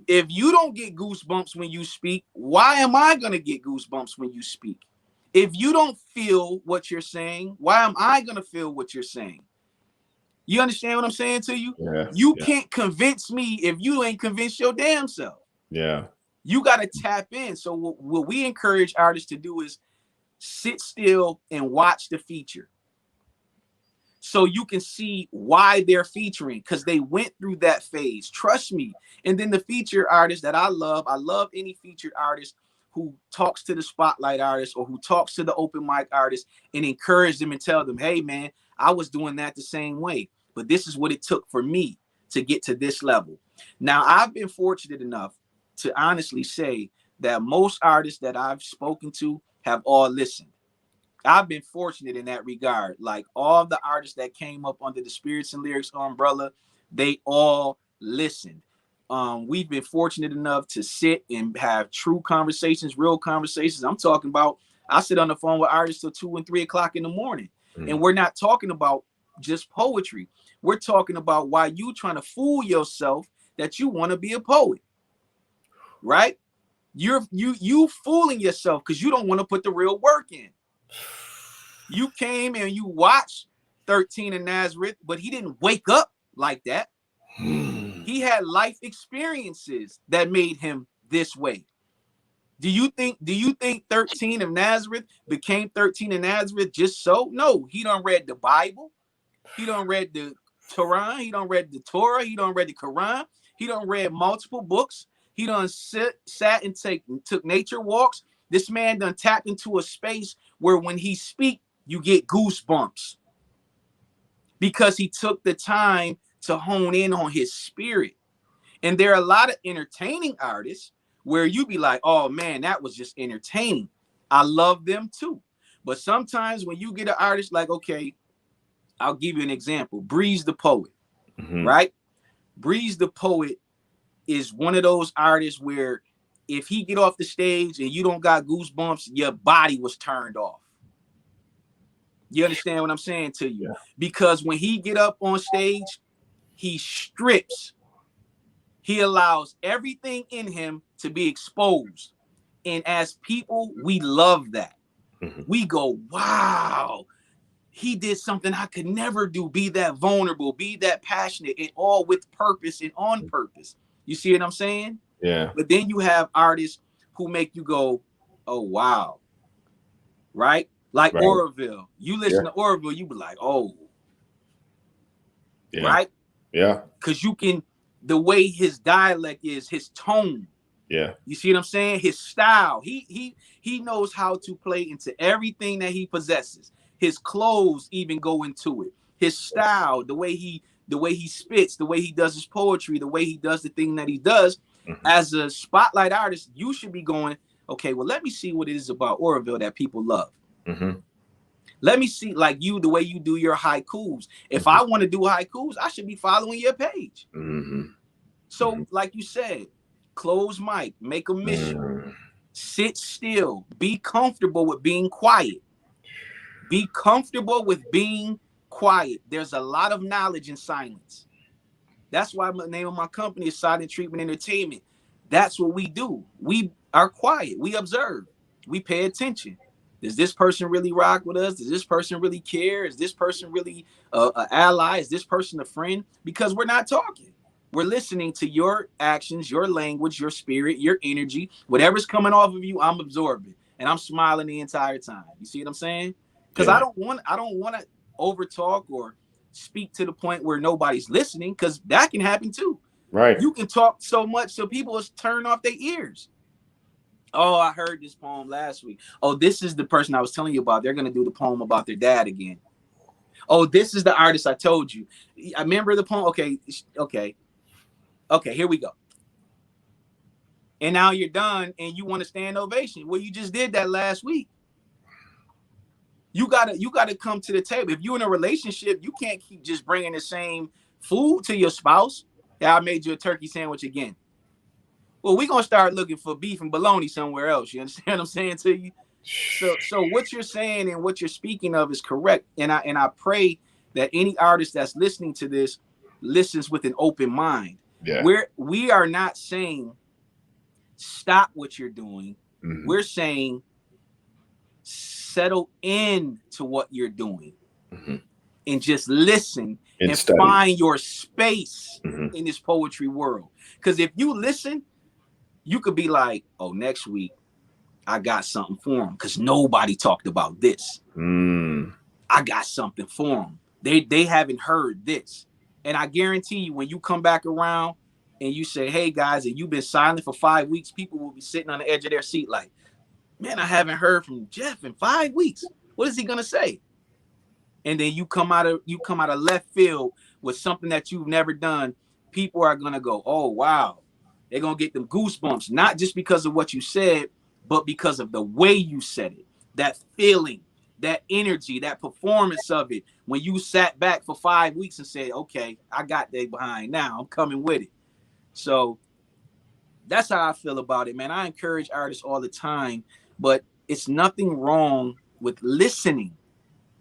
If you don't get goosebumps when you speak, why am I going to get goosebumps when you speak? If you don't feel what you're saying, why am I going to feel what you're saying? You understand what I'm saying to you? You can't convince me if you ain't convinced your damn self. You got to tap in. So what we encourage artists to do is sit still and watch the feature. So you can see why they're featuring, because they went through that phase. Trust me. And then the featured artist that I love any featured artist who talks to the spotlight artist or who talks to the open mic artist and encourage them and tell them, hey, man, I was doing that the same way, but this is what it took for me to get to this level. Now, I've been fortunate enough to honestly say that most artists that I've spoken to have all listened. I've been fortunate in that regard. Like all the artists that came up under the Spirits and Lyrics umbrella, they all listened. We've been fortunate enough to sit and have true conversations, real conversations. I'm talking about, I sit on the phone with artists till 2 and 3 o'clock in the morning. And we're not talking about just poetry. We're talking about why you trying to fool yourself that you want to be a poet, right? You fooling yourself because you don't want to put the real work in. You came and you watched 13 in Nazareth, but he didn't wake up like that. He had life experiences that made him this way. Do you think 13 of Nazareth became 13 in Nazareth just so? No, he done read the Bible. He done read the Quran. He done read the Torah. He done read the Quran. He done read multiple books. He done sat and took nature walks. This man done tapped into a space where when he speak, you get goosebumps because he took the time to hone in on his spirit. And there are a lot of entertaining artists where you be like, oh man, that was just entertaining. I love them too. But sometimes when you get an artist like, okay, I'll give you an example. Breeze the Poet, right? Breeze the Poet is one of those artists where if he get off the stage and you don't got goosebumps, your body was turned off. You understand what I'm saying to you? Yeah. Because when he get up on stage, he strips. He allows everything in him to be exposed. And as people, we love that. We go, wow, he did something I could never do. Be that vulnerable, be that passionate, and all with purpose and on purpose. You see what I'm saying? Yeah. But then you have artists who make you go, oh, wow. Right? Like Oroville. You listen to Oroville, you be like, oh. Yeah. Right? Yeah. Because you can, the way his dialect is, his tone. Yeah. You see what I'm saying? His style. He knows how to play into everything that he possesses. His clothes even go into it. His style, the way he spits, the way he does his poetry, the way he does the thing that he does. As a spotlight artist, you should be going, okay, well, let me see what it is about Oroville that people love. Let me see, like you, the way you do your haikus. If I want to do haikus, I should be following your page. So, like you said, close mic, make a mission, sit still, be comfortable with being quiet. Be comfortable with being quiet. There's a lot of knowledge in silence. That's why the name of my company is Silent Treatment Entertainment. That's what we do. We are quiet. We observe. We pay attention. Does this person really rock with us? Does this person really care? Is this person really an ally? Is this person a friend? Because we're not talking. We're listening to your actions, your language, your spirit, your energy. Whatever's coming off of you, I'm absorbing. And I'm smiling the entire time. You see what I'm saying? Because I don't want to over talk or speak to the point where nobody's listening, because that can happen too. Right. You can talk so much so people will turn off their ears. Oh, I heard this poem last week. Oh, this is the person I was telling you about. They're going to do the poem about their dad again. Oh, this is the artist I told you. I remember the poem. Okay, here we go. And now you're done and you want to stand ovation. Well, you just did that last week. You gotta come to the table. If you're in a relationship, you can't keep just bringing the same food to your spouse. Yeah, I made you a turkey sandwich again. Well, we're gonna start looking for beef and bologna somewhere else. You understand what I'm saying to you? So what you're saying and what you're speaking of is correct. And I pray that any artist that's listening to this listens with an open mind. Yeah. We are not saying stop what you're doing. We're saying settle in to what you're doing and just listen and find your space in this poetry world. Because if you listen, you could be like, oh, next week I got something for them because nobody talked about this. I got something for them. They haven't heard this. And I guarantee you, when you come back around and you say, hey guys, and you've been silent for 5 weeks, people will be sitting on the edge of their seat like, man, I haven't heard from Jeff in 5 weeks. What is he gonna say? And then you come out of left field with something that you've never done. People are gonna go, oh wow, They're gonna get them goosebumps, not just because of what you said, but because of the way you said it, that feeling, that energy, that performance of it. When you sat back for 5 weeks and said, okay, I got they behind now, I'm coming with it. So that's how I feel about it, man. I encourage artists all the time, but it's nothing wrong with listening.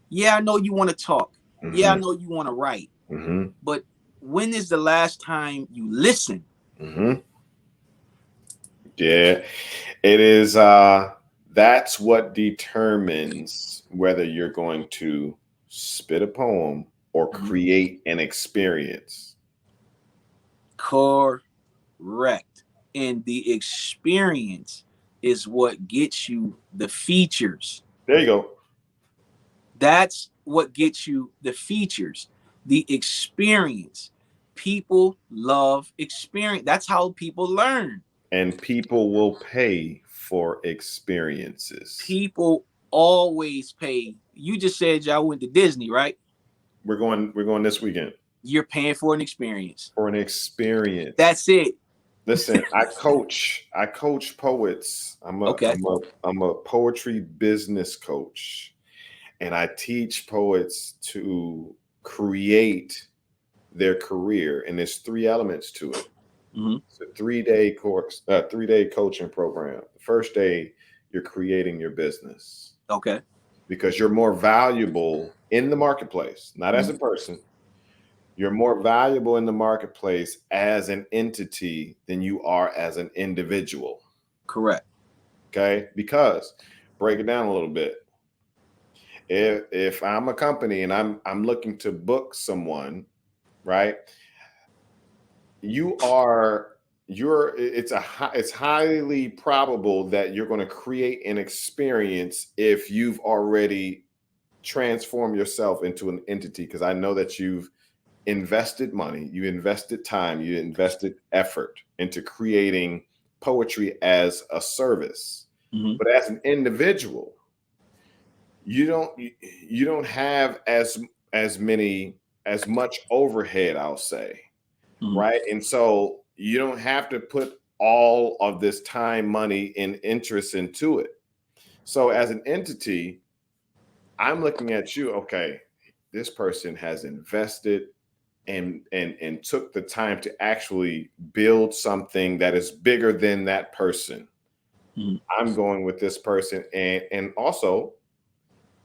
Yeah, I know you want to talk. Yeah, I know you want to write. But when is the last time you listen? Yeah, it is. That's what determines whether you're going to spit a poem or create an experience. Correct. And the experience is what gets you the features. There you go. That's what gets you the features, the experience. People love experience. That's how people learn. And people will pay for experiences. People always pay. You just said y'all went to Disney, right? We're going this weekend. You're paying for an experience. For an experience. That's it. Listen, I coach poets. I'm a poetry business coach, and I teach poets to create their career. And there's 3 elements to it. It's a 3-day course, 3-day coaching program. The first day, you're creating your business. Okay. Because you're more valuable in the marketplace, not as a person. You're more valuable in the marketplace as an entity than you are as an individual. Correct. Okay. Because break it down a little bit. If I'm a company and I'm looking to book someone, right? It's highly probable that you're going to create an experience if you've already transformed yourself into an entity. Because I know that you've invested money, you invested time, you invested effort into creating poetry as a service. But as an individual, you don't have as much overhead, I'll say. Right. And so you don't have to put all of this time, money, and interest into it. So as an entity, I'm looking at you, okay, this person has invested and took the time to actually build something that is bigger than that person. I'm going with this person. And also,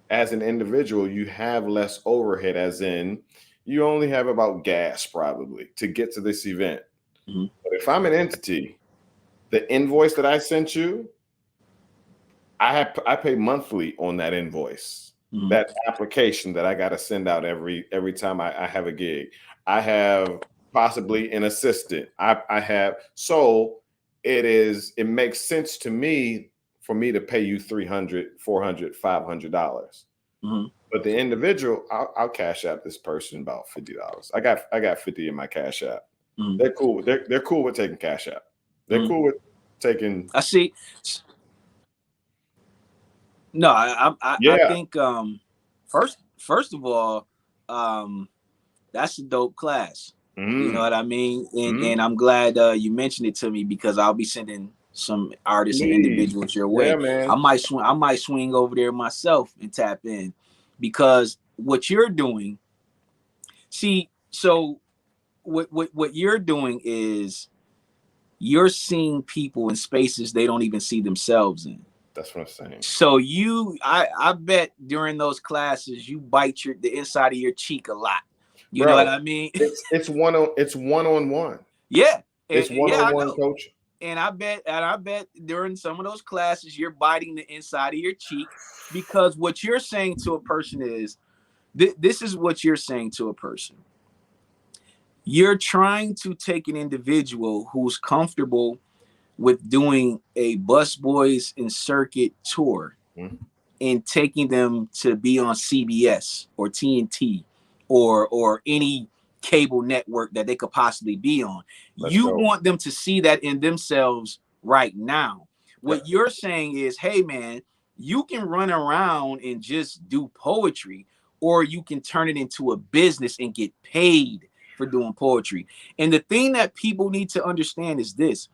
as an individual, you have less overhead, as in you only have about gas probably to get to this event. But if I'm an entity, the invoice that I sent you, I pay monthly on that invoice, that application that I got to send out every time I have a gig. I have possibly an assistant. So it makes sense to me for me to pay you $300, $400, $500. But the individual, I'll cash out this person about $50. I got 50 in my cash app. They're cool. They're cool with taking cash out. They're cool with taking. I see. No, I think first of all, that's a dope class. You know what I mean? And I'm glad you mentioned it to me, because I'll be sending some artists and individuals your way. Yeah, man. I might swing over there myself and tap in, because what you're doing, so what you're doing is you're seeing people in spaces they don't even see themselves in. That's what I'm saying. So I bet during those classes you bite the inside of your cheek a lot. You know what I mean? It's one-on-one. Yeah. It's one-on-one coaching. And I bet during some of those classes you're biting the inside of your cheek, because what you're saying to a person is this is what you're saying to a person. You're trying to take an individual who's comfortable with doing a Busboys and Circuit tour and taking them to be on CBS or TNT or any cable network that they could possibly be on. You want them to see that in themselves right now. What you're saying is, hey man, you can run around and just do poetry, or you can turn it into a business and get paid for doing poetry. And the thing that people need to understand is this: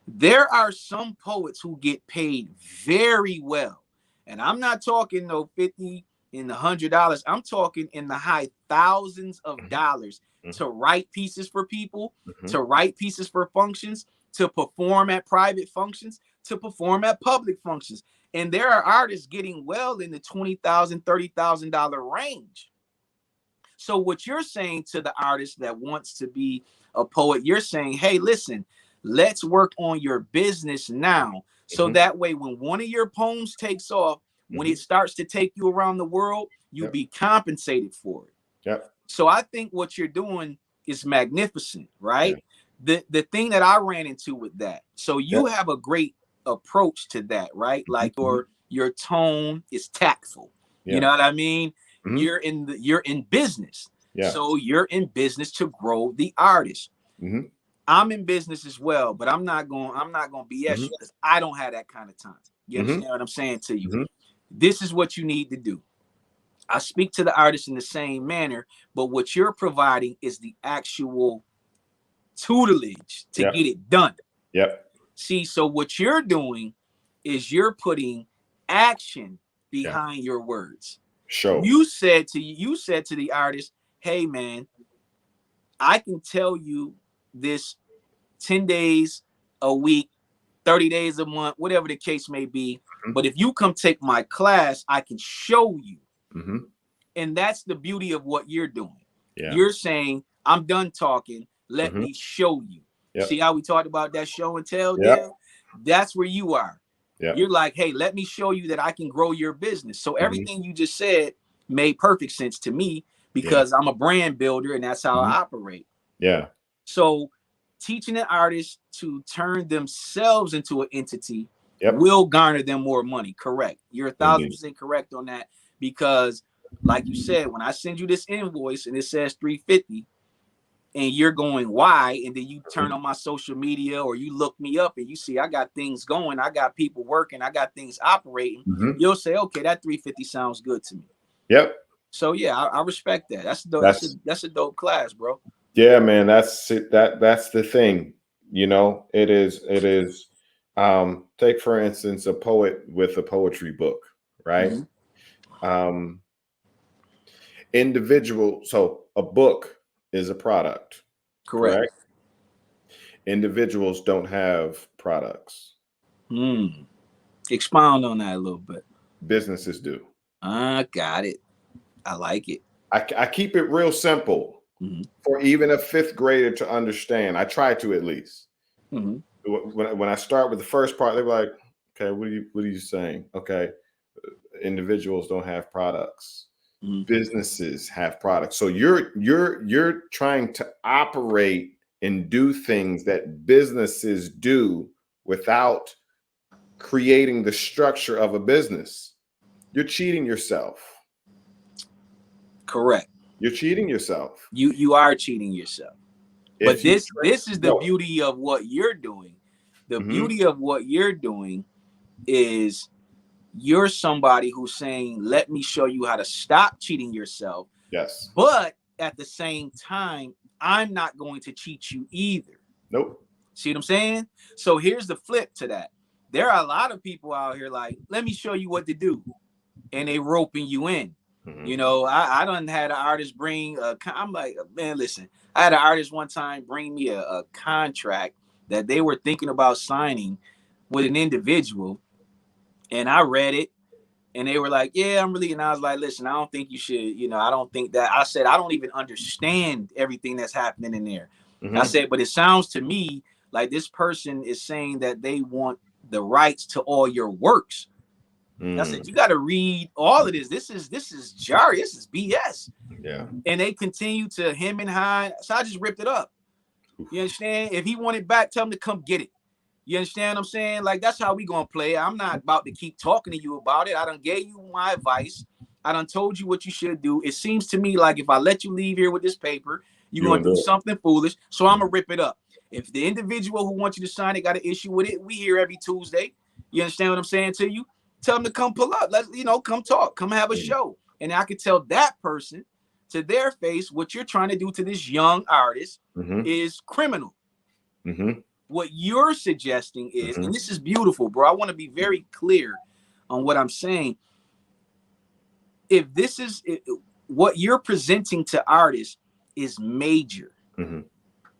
There are some poets who get paid very well. And I'm not talking no 50 in the $100. I'm talking in the high thousands of dollars to write pieces for people, to write pieces for functions, to perform at private functions, to perform at public functions. And there are artists getting well in the $20,000, $30,000 range. So what you're saying to the artist that wants to be a poet, you're saying, hey, listen, let's work on your business now. So that way, when one of your poems takes off, when it starts to take you around the world, you'll be compensated for it. Yep. So I think what you're doing is magnificent, right? The thing that I ran into with that. So you have a great approach to that, right? Like your tone is tactful. You know what I mean? You're in business. So you're in business to grow the artist. I'm in business as well, but I'm not going BS you because I don't have that kind of time. You understand what I'm saying to you? This is what you need to do. I speak to the artist in the same manner, but what you're providing is the actual tutelage to get it done. See, so what you're doing is you're putting action behind your words. You said to the artist, hey man, I can tell you this 10 days a week, 30 days a month, whatever the case may be. But if you come take my class, I can show you. And that's the beauty of what you're doing. You're saying, I'm done talking. Let me show you. See how we talked about that show and tell deal? That's where you are. You're like, hey, let me show you that I can grow your business. So everything you just said made perfect sense to me because I'm a brand builder and that's how I operate. So teaching an artist to turn themselves into an entity will garner them more money. Correct. You're 1,000% correct on that because like you said, when I send you this invoice and it says $350 and you're going, why? And then you turn on my social media or you look me up and you see I got things going, I got people working, I got things operating. You'll say, okay, that $350 sounds good to me. So yeah, I respect that. That's a dope class, bro. Yeah, man, that's it. That's the thing. You know, it is. Take for instance a poet with a poetry book, right? Individual. So a book is a product. Correct. Individuals don't have products. Expound on that a little bit. Businesses do. I got it. I like it. I keep it real simple for even a fifth grader to understand. I try to at least. When I start with the first part, they're like, okay, what are you saying? Okay, individuals don't have products. Businesses have products. So you're trying to operate and do things that businesses do without creating the structure of a business. You're cheating yourself. Correct. You're cheating yourself. You are cheating yourself. But this is the beauty of what you're doing. The beauty of what you're doing is you're somebody who's saying, let me show you how to stop cheating yourself. Yes. But at the same time, I'm not going to cheat you either. Nope. See what I'm saying? So here's the flip to that. There are a lot of people out here like, let me show you what to do. And they roping you in. You know, I done had an artist bring I'm like, man, listen, I had an artist one time bring me a contract that they were thinking about signing with an individual. And I read it and they were like, yeah, I'm really, and I was like, listen, I don't think you should, you know, I don't think that. I said, I don't even understand everything that's happening in there. I said, but it sounds to me like this person is saying that they want the rights to all your works. I said, you got to read all of this. This is jarring. This is BS. Yeah. And they continue to hem and hide. So I just ripped it up. You understand? If he wanted back, tell him to come get it. You understand what I'm saying? Like, that's how we going to play. I'm not about to keep talking to you about it. I done gave you my advice. I done told you what you should do. It seems to me like if I let you leave here with this paper, you're going to do something foolish. So I'm going to rip it up. If the individual who wants you to sign it got an issue with it, we here every Tuesday. You understand what I'm saying to you? Tell them to come pull up. Let's, come talk. Come have a show. And I could tell that person to their face what you're trying to do to this young artist is criminal. What you're suggesting is, Mhm. and this is beautiful, bro. I want to be very clear on what I'm saying. If this is what you're presenting to artists is major, Mhm.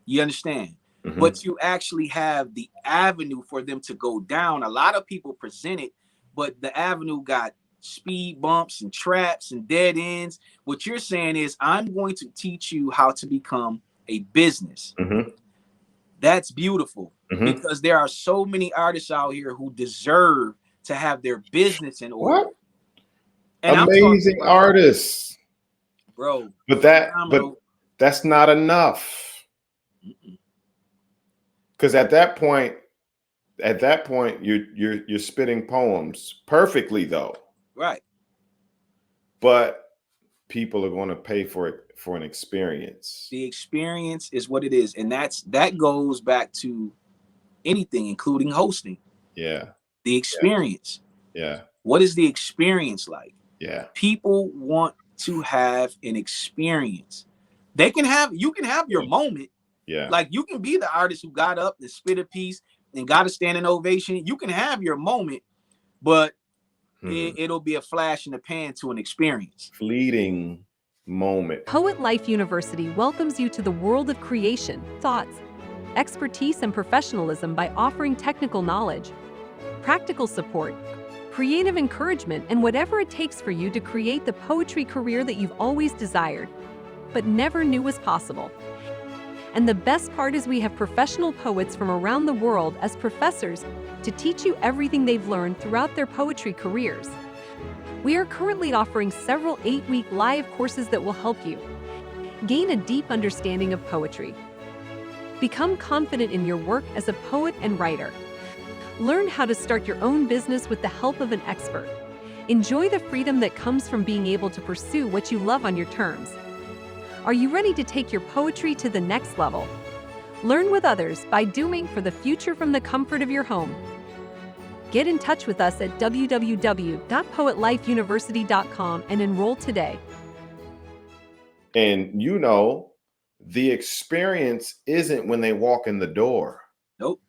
you understand? Mhm. But you actually have the avenue for them to go down. A lot of people present it, but the avenue got speed bumps and traps and dead ends. What you're saying is, I'm going to teach you how to become a business. Mhm. That's beautiful, Mhm. because there are so many artists out here who deserve to have their business in order. What? And I'm talking Amazing about, artists. bro, But phenomenal. that's not enough. Because at that point, you're spitting poems perfectly though. Right. But people are going to pay for it for an experience. The experience is what it is. And that goes back to anything, including hosting. Yeah. The experience. Yeah. What is the experience like? Yeah. People want to have an experience. You can have your moment. Yeah. Like, you can be the artist who got up and spit a piece and got a standing ovation. You can have your moment, but it'll be a flash in the pan to an experience. Fleeting moment. Poet Life University welcomes you to the world of creation, thoughts, expertise, and professionalism by offering technical knowledge, practical support, creative encouragement, and whatever it takes for you to create the poetry career that you've always desired, but never knew was possible. And the best part is we have professional poets from around the world as professors to teach you everything they've learned throughout their poetry careers. We are currently offering several 8-week live courses that will help you gain a deep understanding of poetry, become confident in your work as a poet and writer, learn how to start your own business with the help of an expert, enjoy the freedom that comes from being able to pursue what you love on your terms. Are you ready to take your poetry to the next level? Learn with others by doing for the future from the comfort of your home. Get in touch with us at www.poetlifeuniversity.com and enroll today. And the experience isn't when they walk in the door. Nope.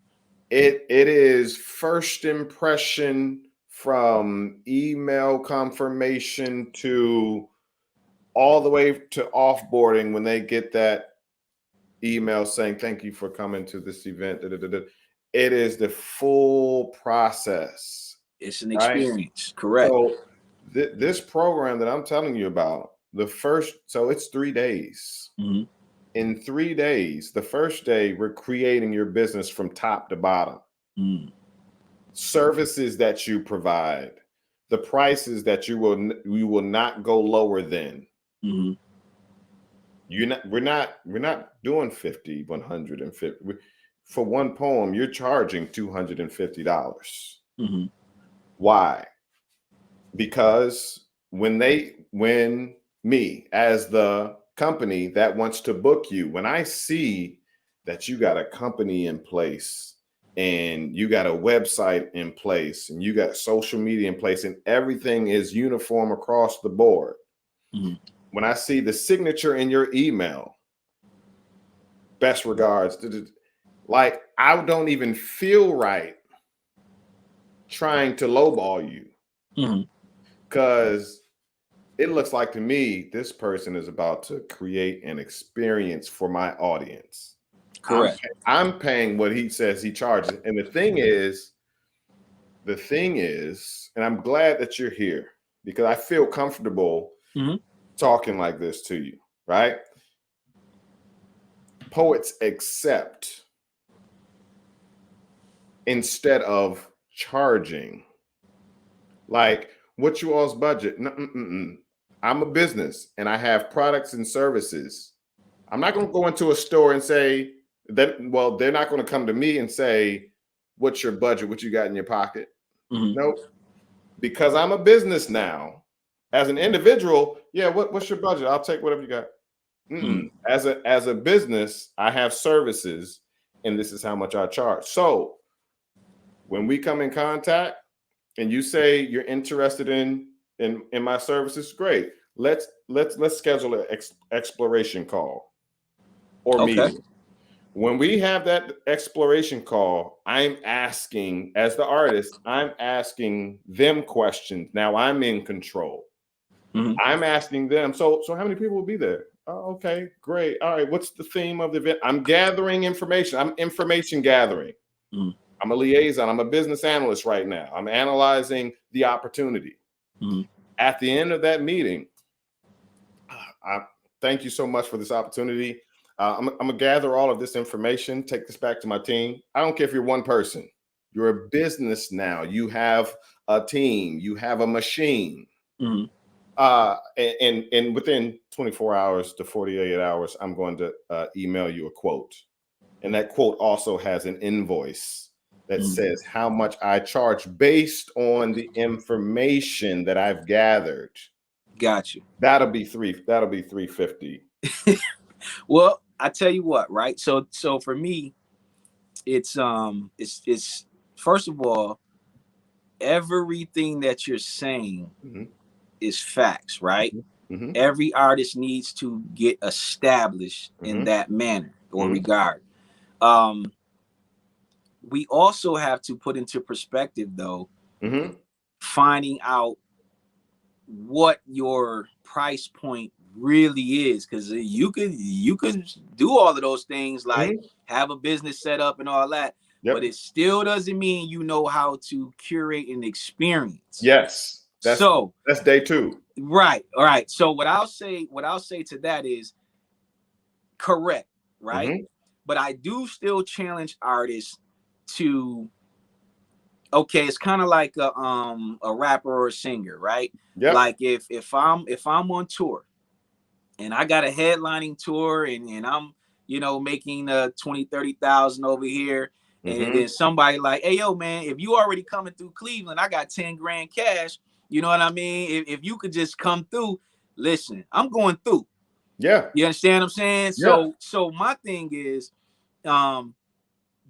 It is first impression, from email confirmation to all the way to offboarding, when they get that email saying, thank you for coming to this event. It is the full process. It's an experience. Right? Correct. So this program that I'm telling you about, it's 3 days. Mm-hmm. In 3 days, the first day, we're creating your business from top to bottom. Mm. Services that you provide, the prices that you will not go lower than. Mm-hmm. We're not doing 50, 150. For one poem, you're charging $250. Mm-hmm. Why? Because when me as the company that wants to book you, when I see that you got a company in place and you got a website in place and you got social media in place and everything is uniform across the board. Mm-hmm. When I see the signature in your email, best regards, like, I don't even feel right trying to lowball you, because it looks like to me this person is about to create an experience for my audience. Correct. I'm paying what he says he charges. And the thing is, and I'm glad that you're here, because I feel comfortable talking like this to you, right? Poets accept instead of charging. Like, what's you all's budget? I'm a business and I have products and services. I'm not going to go into a store and say that, well, they're not going to come to me and say, what's your budget? What you got in your pocket? Nope. Because I'm a business now. As an individual, yeah, what's your budget? I'll take whatever you got. As a business, I have services, and this is how much I charge. So when we come in contact and you say you're interested in my services, great. Let's schedule an exploration call or meeting. When we have that exploration call, I'm asking, as the artist, I'm asking them questions. Now I'm in control. Mhm. I'm asking them, so how many people will be there? Oh, okay, great. All right, what's the theme of the event? I'm gathering information. I'm information gathering. Mhm. I'm a liaison. I'm a business analyst right now. I'm analyzing the opportunity. Mhm. At the end of that meeting, I thank you so much for this opportunity. I'm gonna gather all of this information, take this back to my team. I don't care if you're one person. You're a business now. You have a team. You have a machine. Mhm. And within 24 hours to 48 hours, I'm going to email you a quote. And that quote also has an invoice that Mhm. says how much I charge based on the information that I've gathered. Got you. That'll be 350. Well, I tell you what, right? So for me, it's first of all, everything that you're saying Mhm, is facts, right? mhm, mhm, Every artist needs to get established in mhm, that manner or mhm, regard. Um, we also have to put into perspective, though, mhm. finding out what your price point really is, because you could do all of those things, like Mhm. have a business set up and all that, but Yep. it still doesn't mean you know how to curate an experience. Yes. So That's day two. right, all right, so what I'll say to that is correct, right? Mhm. But I do still challenge artists to, okay, it's kind of like a rapper or a singer, right? Yep. Like if I'm on tour and I got a headlining tour, and I'm, making 20-30,000 over here, and then Mhm. somebody like, hey yo man, if you already coming through Cleveland, I got 10 grand cash. You know what I mean? If you could just come through, listen, I'm going through. Yeah. You understand what I'm saying? Yeah. So my thing is, um,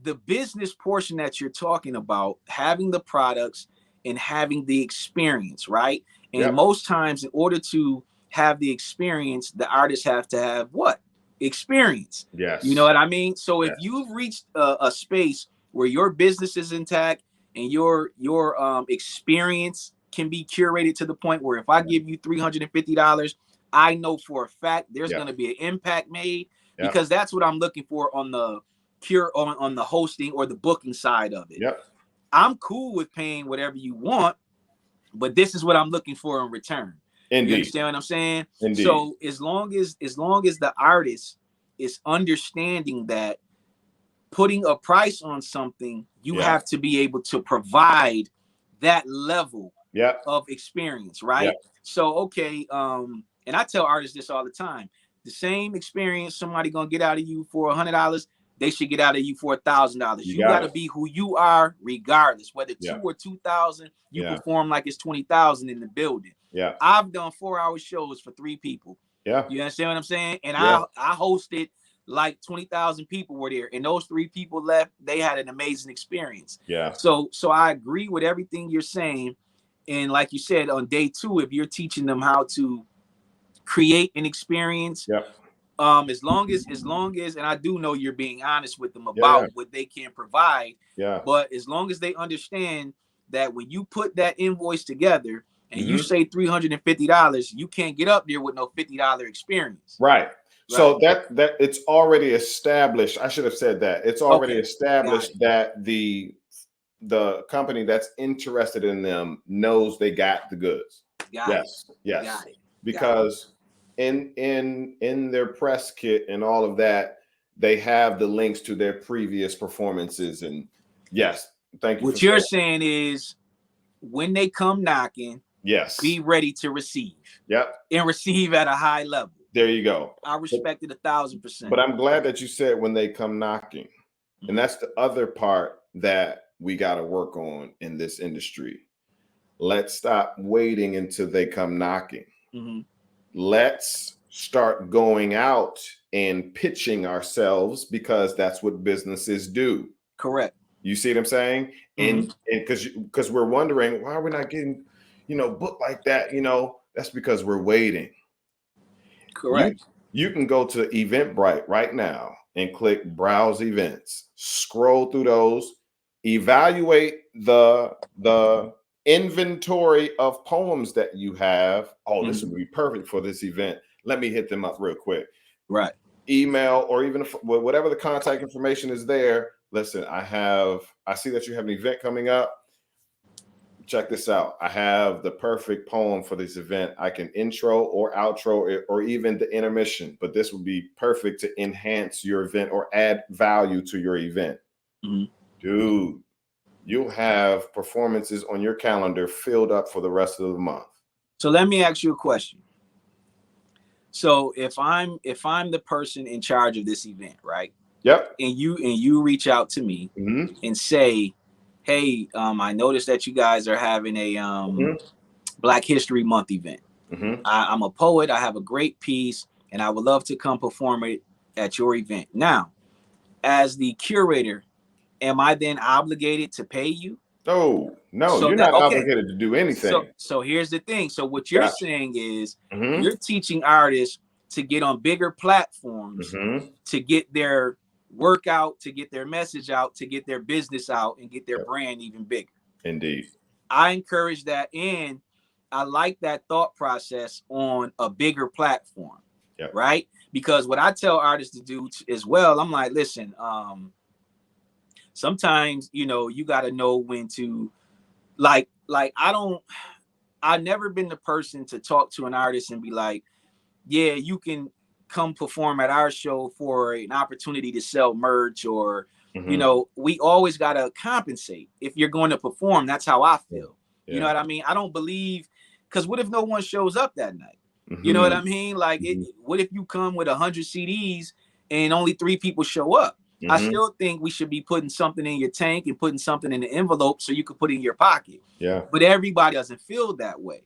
the business portion that you're talking about, having the products and having the experience, right? And Yep. most times, in order to have the experience, the artists have to have what? Experience. You know Yes. what I mean? So if Yes. you've reached a space where your business is intact and your experience can be curated to the point where if I give you $350, I know for a fact there's Yep. going to be an impact made, Yep. because that's what I'm looking for on the on the hosting or the booking side of it. Yep. I'm cool with paying whatever you want, but this is what I'm looking for in return. You Indeed. understand what I'm saying? Indeed. So as long as the artist is understanding that putting a price on something, you Yeah. have to be able to provide that level Yep. of experience, Yep. right? So okay, and I tell artists this all the time: the same experience somebody gonna get out of you for $100, they should get out of you for $1,000. You You got got to it. be who you are, regardless whether Yeah. 2 or 2,000. You Yeah. perform like it's 20,000 in the building. Yeah. I've done 4-hour shows for 3 people. Yeah. You understand what I'm saying? And Yeah. I hosted like 20,000 people were there, and those 3 people left. They had an amazing experience. Yeah. So I agree with everything you're saying. And like you said, on day two, if you're teaching them how to create an experience, Yep. as long as, and I do know you're being honest with them Yeah. about what they can provide, Yeah. but as long as they understand that when you put that invoice together and you Mhm. say $350, you can't get up there with no $50 experience. Right. Right. So that it's already established. I should have said that. It's already Okay. Got established it. that the company that's interested in them knows they got the goods. Got it. Yes. Yes. Got it. Got it. Because in their press kit and all of that, they have the links to their previous performances. And yes, thank you for What you're saying. saying is when they come knocking, Yes. be ready to receive Yep. and receive at a high level. There you go. I respect it 1,000%. But I'm glad that you said when they come knocking. And that's the other part that we got to work on in this industry. Let's stop waiting until they come knocking. Mhm. Let's start going out and pitching ourselves, because that's what businesses do. Correct. You see what I'm saying? And because we're wondering why we're not getting, booked like that, that's because we're waiting. Correct. You can go to Eventbrite right now and click browse events. Scroll through those, evaluate the inventory of poems that you have. Oh, this would be perfect for this event. Let me hit them up real quick. Right. Email, or even whatever the contact information is there. Listen, I see that you have an event coming up. Check this out. I have the perfect poem for this event. I can intro or outro or even the intermission, but this would be perfect to enhance your event or add value to your event. Dude, you'll have performances on your calendar filled up for the rest of the month. So let me ask you a question. So if I'm the person in charge of this event, right? Yep. And you reach out to me and say, hey, I noticed that you guys are having a Black History Month event. I'm a poet. I have a great piece, and I would love to come perform it at your event. Now, as the curator, am I then obligated to pay you? No, So you're not obligated to do anything. So here's the thing. So what you're saying is you're teaching artists to get on bigger platforms, to get their work out, to get their message out, to get their business out, and get their brand even bigger. Indeed. I encourage that, and I like that thought process on a bigger platform, right? Because what I tell artists to do as well, I'm like, listen, sometimes, you got to know when to, like I've never been the person to talk to an artist and be like, yeah, you can come perform at our show for an opportunity to sell merch, or, we always got to compensate. If you're going to perform, that's how I feel. You know what I mean? I don't believe, because what if no one shows up that night? You know what I mean? Like, what if you come with 100 CDs and only 3 people show up? I still think we should be putting something in your tank and putting something in the envelope so you could put it in your pocket. But everybody doesn't feel that way.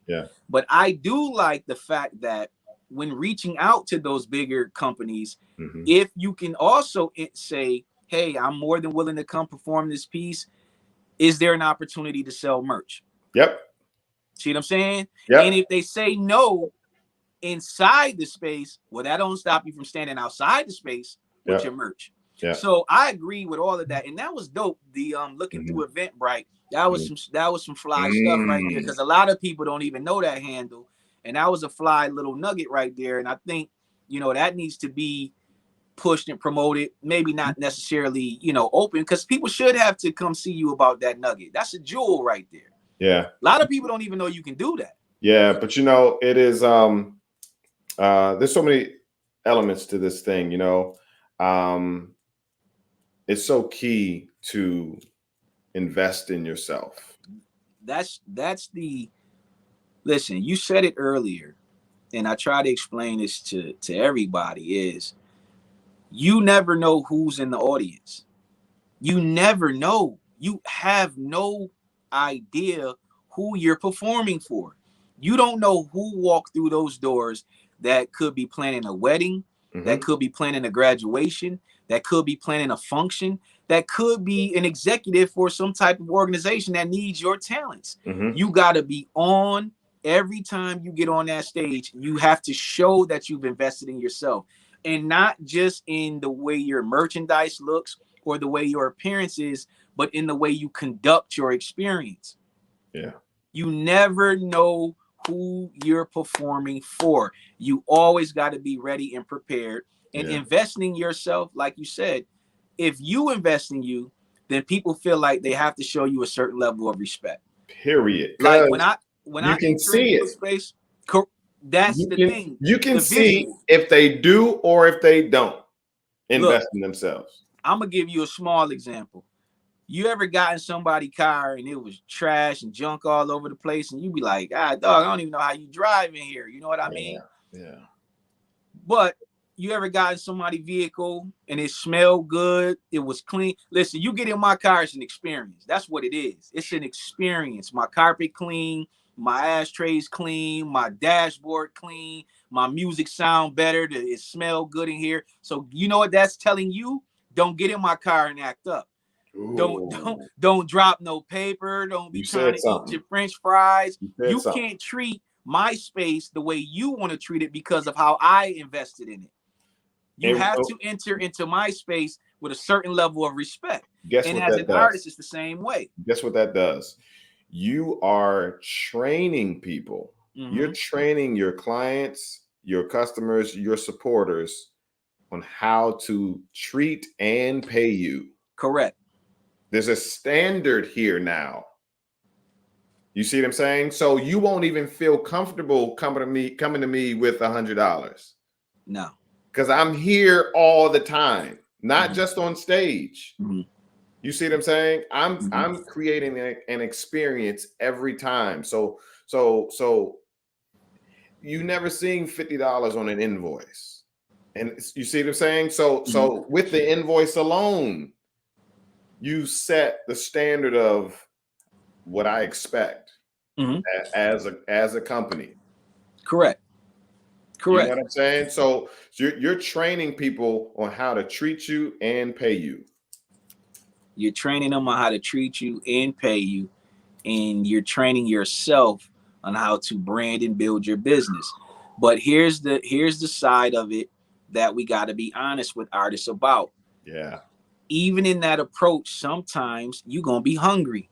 But I do like the fact that when reaching out to those bigger companies, if you can also say, hey, I'm more than willing to come perform this piece, is there an opportunity to sell merch? See what I'm saying? And if they say no inside the space, well, that don't stop you from standing outside the space with your merch. So I agree with all of that, and that was dope. The looking through Eventbrite, that was some fly stuff right there, because a lot of people don't even know that handle, and that was a fly little nugget right there. And I think that needs to be pushed and promoted. Maybe not necessarily open, because people should have to come see you about that nugget. That's a jewel right there. A lot of people don't even know you can do that. But it is there's so many elements to this thing. It's so key to invest in yourself. That's the, listen, you said it earlier, and I try to explain this to everybody, is you never know who's in the audience. You never know. You have no idea who you're performing for. You don't know who walked through those doors that could be planning a wedding, that could be planning a graduation, that could be planning a function, that could be an executive for some type of organization that needs your talents. You got to be on every time you get on that stage. You have to show that you've invested in yourself, and not just in the way your merchandise looks or the way your appearance is, but in the way you conduct your experience. You never know who you're performing for. You always got to be ready and prepared, and investing in yourself. Like you said, if you invest in you, then people feel like they have to show you a certain level of respect. Period. Like when I can see it. Space, that's the thing. You can see if they do or if they don't invest in themselves. I'm gonna give you a small example. You ever got in somebody's car and it was trash and junk all over the place, and you be like, dog, I don't even know how you drive in here. You know what I mean? But you ever got in somebody's vehicle and it smelled good, it was clean? Listen, you get in my car, it's an experience. That's what it is. It's an experience. My carpet clean, my ashtrays clean, my dashboard clean, my music sound better, it smell good in here. So you know what that's telling you? Don't get in my car and act up. Don't drop no paper. Don't be trying to eat your French fries. You can't treat my space the way you want to treat it because of how I invested in it. You have to enter into my space with a certain level of respect. Guess and what as that an does? artist, it's the same way. Guess what that does? You are training people. You're training your clients, your customers, your supporters on how to treat and pay you. Correct. There's a standard here now. You see what I'm saying? So you won't even feel comfortable coming to me with $100. No. Because I'm here all the time, not just on stage. You see what I'm saying? I'm creating an experience every time. So you never seen $50 on an invoice. And you see what I'm saying? So with the invoice alone, you set the standard of what I expect as a company. Correct. You know what I'm saying? So you're training people on how to treat you and pay you. You're training them on how to treat you and pay you, and you're training yourself on how to brand and build your business. But here's the side of it that we got to be honest with artists about. Yeah. Even in that approach, sometimes you're gonna be hungry.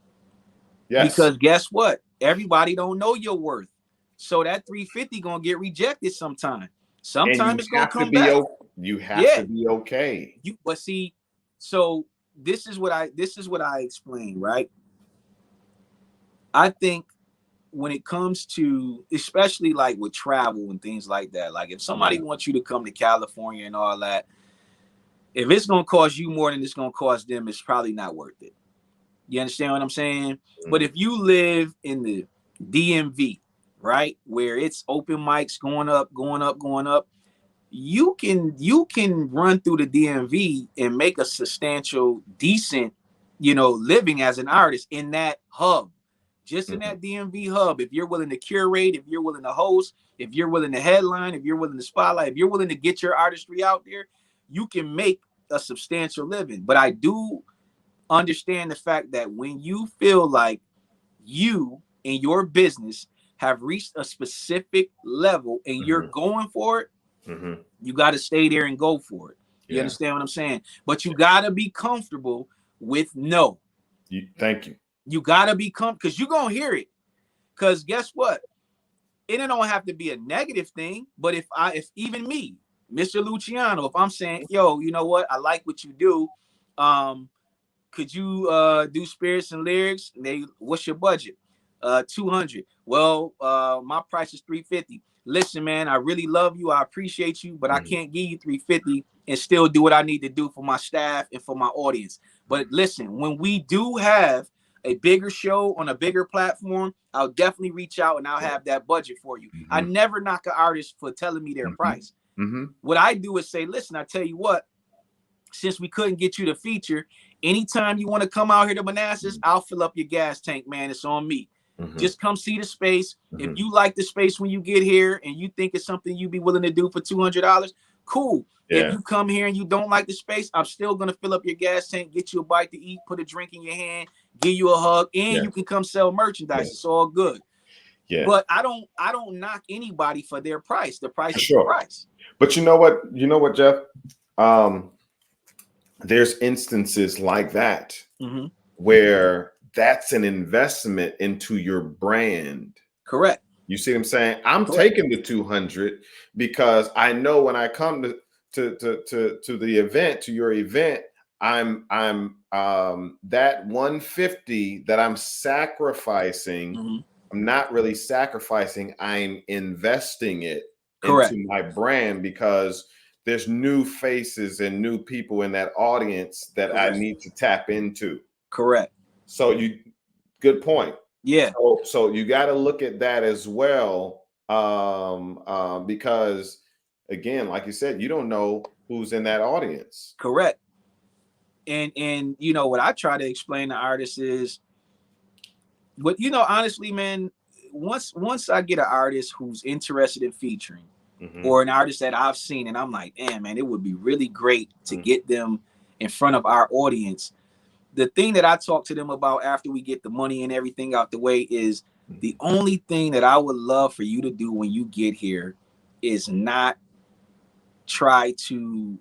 Yes. Because guess what? Everybody don't know your worth. So that 350 gonna get rejected sometime. Sometimes it's gonna come back. You have to be okay. But see, so this is what I explain, right? I think when it comes to, especially like with travel and things like that, like if somebody wants you to come to California and all that, if it's gonna cost you more than it's gonna cost them, it's probably not worth it. You understand what I'm saying? But if you live in the DMV, right, where it's open mics going up, you can run through the DMV and make a substantial, decent, living as an artist in that hub. Just in that DMV hub, if you're willing to curate, if you're willing to host, if you're willing to headline, if you're willing to spotlight, if you're willing to get your artistry out there, you can make a substantial living. But I do understand the fact that when you feel like you and your business have reached a specific level and you're going for it, you got to stay there and go for it. You understand what I'm saying? But you got to be comfortable with no. Thank you. You got to be comfortable because you're going to hear it. Because guess what? It don't have to be a negative thing. But if even me, Mr. Luciano, if I'm saying, yo, you know what? I like what you do. Could you do spirits and lyrics? What's your budget? 200. Well, my price is 350. Listen, man, I really love you. I appreciate you, but I can't give you 350 and still do what I need to do for my staff and for my audience. But listen, when we do have a bigger show on a bigger platform, I'll definitely reach out and I'll have that budget for you. I never knock an artist for telling me their price. What I do is say, listen, I tell you what, since we couldn't get you to feature, anytime you want to come out here to Manassas, I'll fill up your gas tank, man. It's on me. Just come see the space. If you like the space when you get here and you think it's something you'd be willing to do for $200, cool. If you come here and you don't like the space, I'm still going to fill up your gas tank, get you a bite to eat, put a drink in your hand, give you a hug, and you can come sell merchandise. It's all good. But I don't knock anybody for their price. The price is the price. But you know what, Jeff? There's instances like that where that's an investment into your brand. Correct. You see what I'm saying? I'm taking the 200 because I know when I come to the event, to your event, I'm that 150 that I'm sacrificing. I'm not really sacrificing. I'm investing it into my brand because there's new faces and new people in that audience that I need to tap into. Correct. So good point. Yeah. So you got to look at that as well, because again, like you said, you don't know who's in that audience. Correct. And what I try to explain to artists is, honestly, man, once I get an artist who's interested in featuring, or an artist that I've seen, and I'm like, damn, man, it would be really great to get them in front of our audience. The thing that I talk to them about after we get the money and everything out the way is the only thing that I would love for you to do when you get here is not try to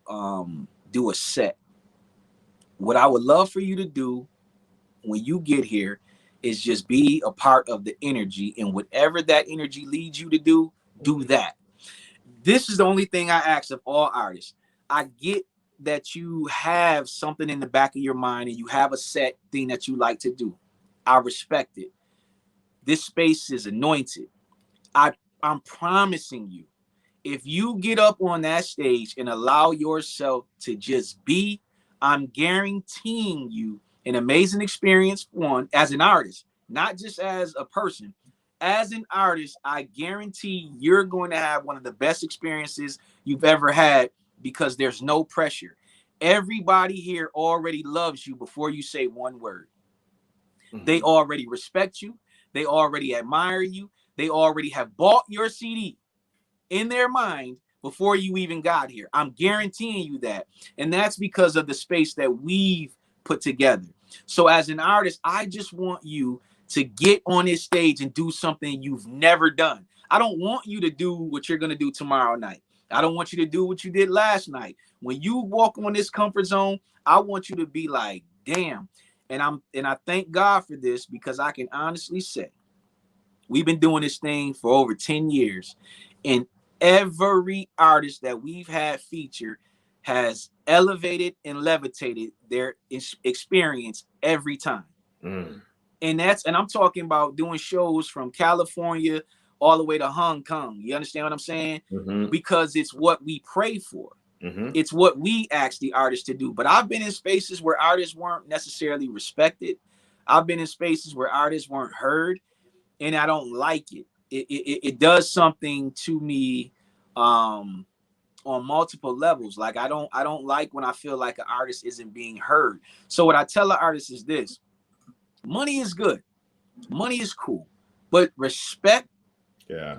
do a set. What I would love for you to do when you get here is just be a part of the energy, and whatever that energy leads you to do that. This is the only thing I ask of all artists. I get that you have something in the back of your mind and you have a set thing that you like to do. I respect it. This space is anointed. I'm promising you, if you get up on that stage and allow yourself to just be, I'm guaranteeing you an amazing experience, one, as an artist, not just as a person. As an artist, I guarantee you're going to have one of the best experiences you've ever had, because there's no pressure. Everybody here already loves you before you say one word. They already respect you. They already admire you. They already have bought your CD in their mind before you even got here. I'm guaranteeing you that. And that's because of the space that we've put together. So as an artist, I just want you to get on this stage and do something you've never done. I don't want you to do what you're going to do tomorrow night. I don't want you to do what you did last night. When you walk on this comfort zone, I want you to be like, damn. And I thank God for this, because I can honestly say we've been doing this thing for over 10 years. And every artist that we've had featured has elevated and levitated their experience every time. And I'm talking about doing shows from California all the way to Hong Kong. You understand what I'm saying? Because it's what we pray for. It's what we ask the artists to do. But I've been in spaces where artists weren't necessarily respected. I've been in spaces where artists weren't heard, and I don't like it. It does something to me on multiple levels. Like I don't like when I feel like an artist isn't being heard. So what I tell an artist is this: money is good, money is cool, but respect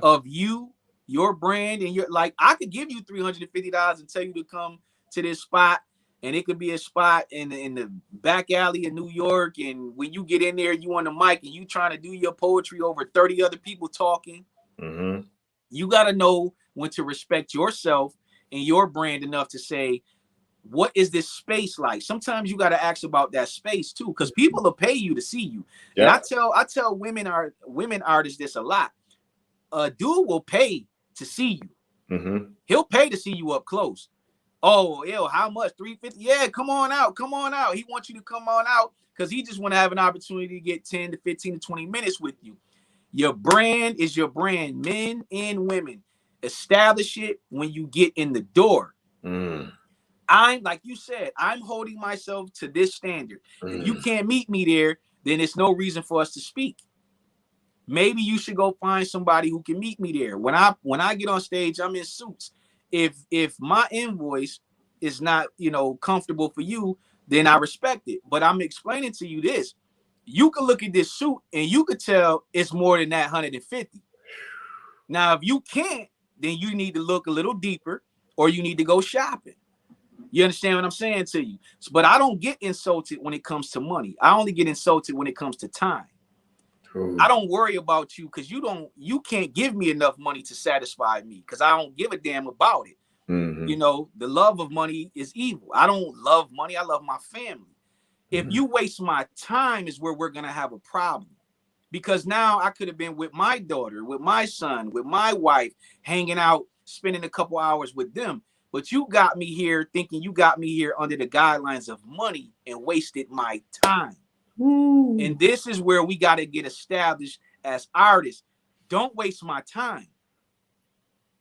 of you, your brand, and your, like, I could give you $350 and tell you to come to this spot, and it could be a spot in the back alley in New York, and when you get in there, you on the mic and you trying to do your poetry over 30 other people talking. You got to know when to respect yourself and your brand enough to say, what is this space like? Sometimes you got to ask about that space too, because people will pay you to see you. And I tell women artists this a lot. A dude will pay to see you. He'll pay to see you up close. Oh, ew, how much? $350? Yeah, come on out. He wants you to come on out because he just want to have an opportunity to get 10 to 15 to 20 minutes with you. Your brand is your brand, men and women. Establish it when you get in the door. I'm, like you said, I'm holding myself to this standard. If you can't meet me there, then it's no reason for us to speak. Maybe you should go find somebody who can meet me there. When I get on stage, I'm in suits. If my invoice is not, comfortable for you, then I respect it. But I'm explaining to you this. You can look at this suit and you could tell it's more than that 150. Now, if you can't, then you need to look a little deeper, or you need to go shopping. You understand what I'm saying to you? But I don't get insulted when it comes to money. I only get insulted when it comes to time. I don't worry about you because you can't give me enough money to satisfy me, because I don't give a damn about it. The love of money is evil. I don't love money. I love my family. If you waste my time is where we're going to have a problem, because now I could have been with my daughter, with my son, with my wife, hanging out, spending a couple hours with them. But you got me here thinking you got me here under the guidelines of money and wasted my time. And this is where we got to get established as artists. Don't waste my time.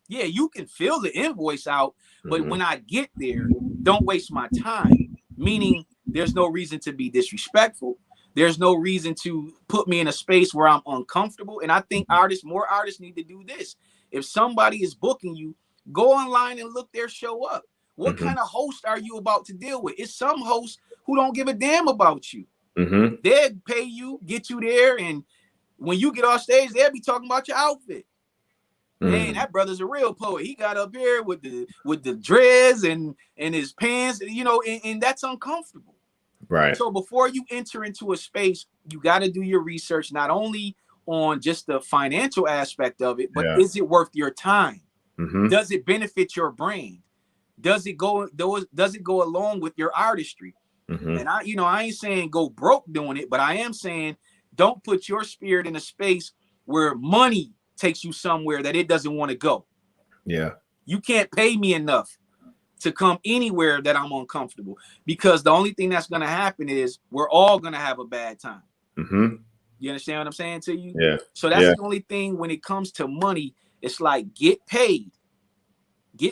Yeah, you can fill the invoice out, but when I get there, don't waste my time. Meaning there's no reason to be disrespectful. There's no reason to put me in a space where I'm uncomfortable. And I think more artists need to do this. If somebody is booking you, go online and look their show up. What kind of host are you about to deal with? It's some hosts who don't give a damn about you. They'll pay you, get you there, and when you get off stage, they'll be talking about your outfit. Man, that brother's a real poet. He got up here with the dreads and his pants, and that's uncomfortable. Right. So before you enter into a space, you got to do your research, not only on just the financial aspect of it, but is it worth your time? Does it benefit your brand? Does it go along with your artistry? Mm-hmm. And I ain't saying go broke doing it, but I am saying don't put your spirit in a space where money takes you somewhere that it doesn't want to go. Yeah. You can't pay me enough to come anywhere that I'm uncomfortable, because the only thing that's going to happen is we're all going to have a bad time. Mm-hmm. You understand what I'm saying to you? Yeah. So that's the only thing when it comes to money. It's like, get paid. Yeah.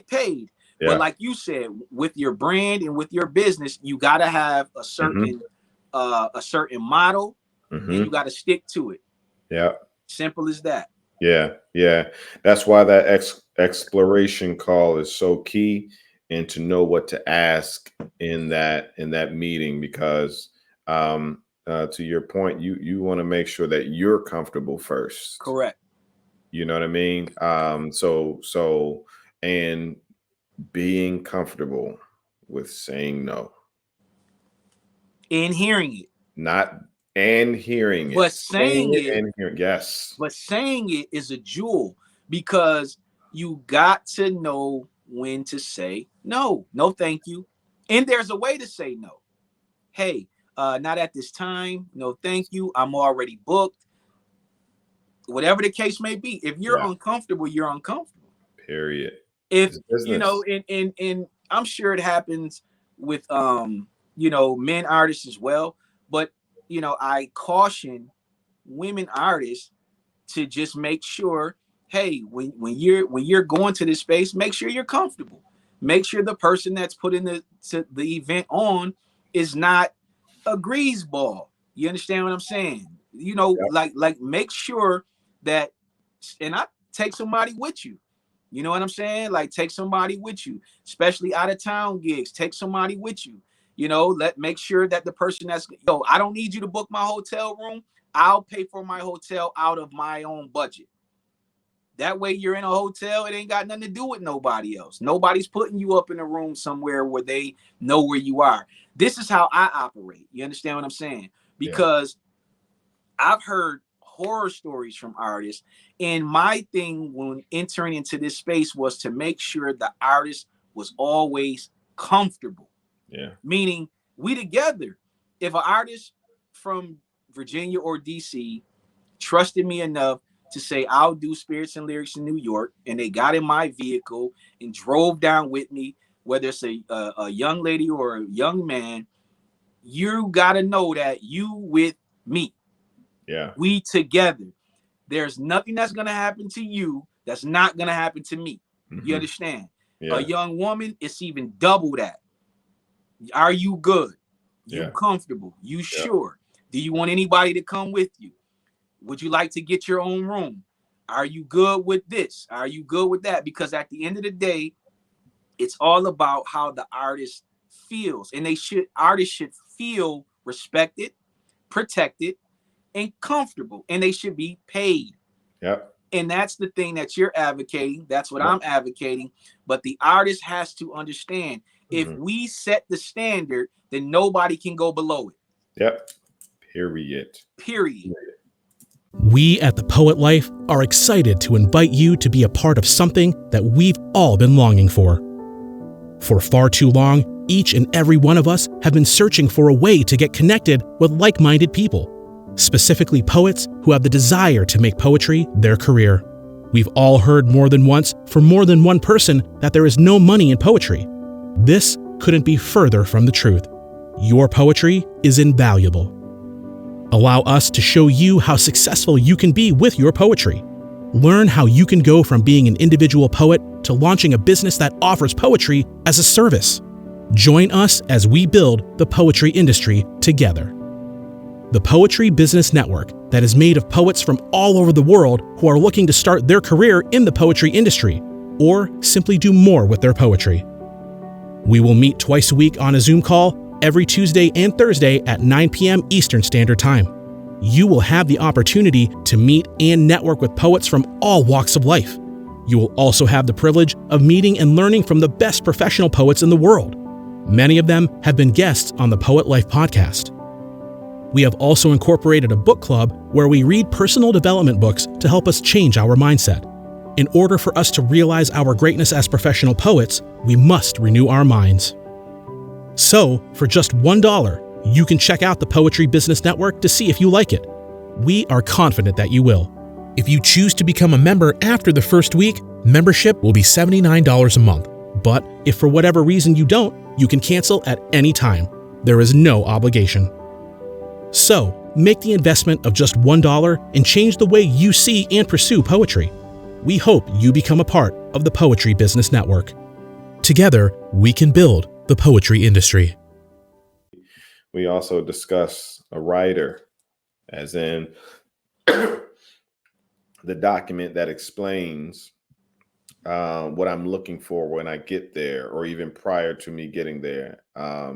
But like you said, with your brand and with your business, you got to have a certain model, Mm-hmm. and you got to stick to it. Yeah. Simple as that. Yeah. Yeah. That's why that exploration call is so key, and to know what to ask in that meeting, because to your point, you want to make sure that you're comfortable first. Correct. You know what I mean? So and being comfortable with saying no. And hearing it. Not and hearing it. But saying it and hearing, yes. But saying it is a jewel, because you got to know when to say no. No, thank you. And there's a way to say no. Hey, not at this time. No, thank you. I'm already booked. Whatever the case may be. If you're uncomfortable, you're uncomfortable. Period. If and I'm sure it happens with men artists as well. But I caution women artists to just make sure, hey, when you're going to this space, make sure you're comfortable. Make sure the person that's putting the event on is not a greaseball. You understand what I'm saying? Like make sure that, and I take somebody with you. You know what I'm saying? Like, take somebody with you, especially out of town gigs. Take somebody with you. Make sure that the person I don't need you to book my hotel room. I'll pay for my hotel out of my own budget. That way you're in a hotel. It ain't got nothing to do with nobody else. Nobody's putting you up in a room somewhere where they know where you are. This is how I operate. You understand what I'm saying? Because I've heard horror stories from artists. And my thing when entering into this space was to make sure the artist was always comfortable. Yeah. Meaning we together. If an artist from Virginia or DC trusted me enough to say, I'll do Spirits and Lyrics in New York, and they got in my vehicle and drove down with me, whether it's a young lady or a young man, you got to know that you with me. Yeah. We together. There's nothing that's going to happen to you that's not going to happen to me. Mm-hmm. You understand? Yeah. A young woman, it's even double that. Are you good? You comfortable? You sure? Do you want anybody to come with you? Would you like to get your own room? Are you good with this? Are you good with that? Because at the end of the day, it's all about how the artist feels. And artists should feel respected, protected, and comfortable. And they should be paid. Yep. And that's the thing that you're advocating. That's what I'm advocating. But the artist has to understand, if we set the standard, then nobody can go below it. Yep. Period. We at The Poet Life are excited to invite you to be a part of something that we've all been longing for. For far too long, each and every one of us have been searching for a way to get connected with like-minded people, specifically poets who have the desire to make poetry their career. We've all heard more than once from more than one person that there is no money in poetry. This couldn't be further from the truth. Your poetry is invaluable. Allow us to show you how successful you can be with your poetry. Learn how you can go from being an individual poet to launching a business that offers poetry as a service. Join us as we build the poetry industry together. The Poetry Business Network, that is made of poets from all over the world who are looking to start their career in the poetry industry, or simply do more with their poetry. We will meet twice a week on a Zoom call every Tuesday and Thursday at 9 p.m. Eastern Standard Time. You will have the opportunity to meet and network with poets from all walks of life. You will also have the privilege of meeting and learning from the best professional poets in the world. Many of them have been guests on the Poet Life podcast. We have also incorporated a book club where we read personal development books to help us change our mindset. In order for us to realize our greatness as professional poets, we must renew our minds. So, for just $1, you can check out the Poetry Business Network to see if you like it. We are confident that you will. If you choose to become a member after the first week, membership will be $79 a month. But if for whatever reason you don't, you can cancel at any time. There is no obligation. So, make the investment of just $1 and change the way you see and pursue poetry. We hope you become a part of the Poetry Business Network. Together, we can build the poetry industry. We also discuss a writer, as in the document that explains what I'm looking for when I get there, or even prior to me getting there.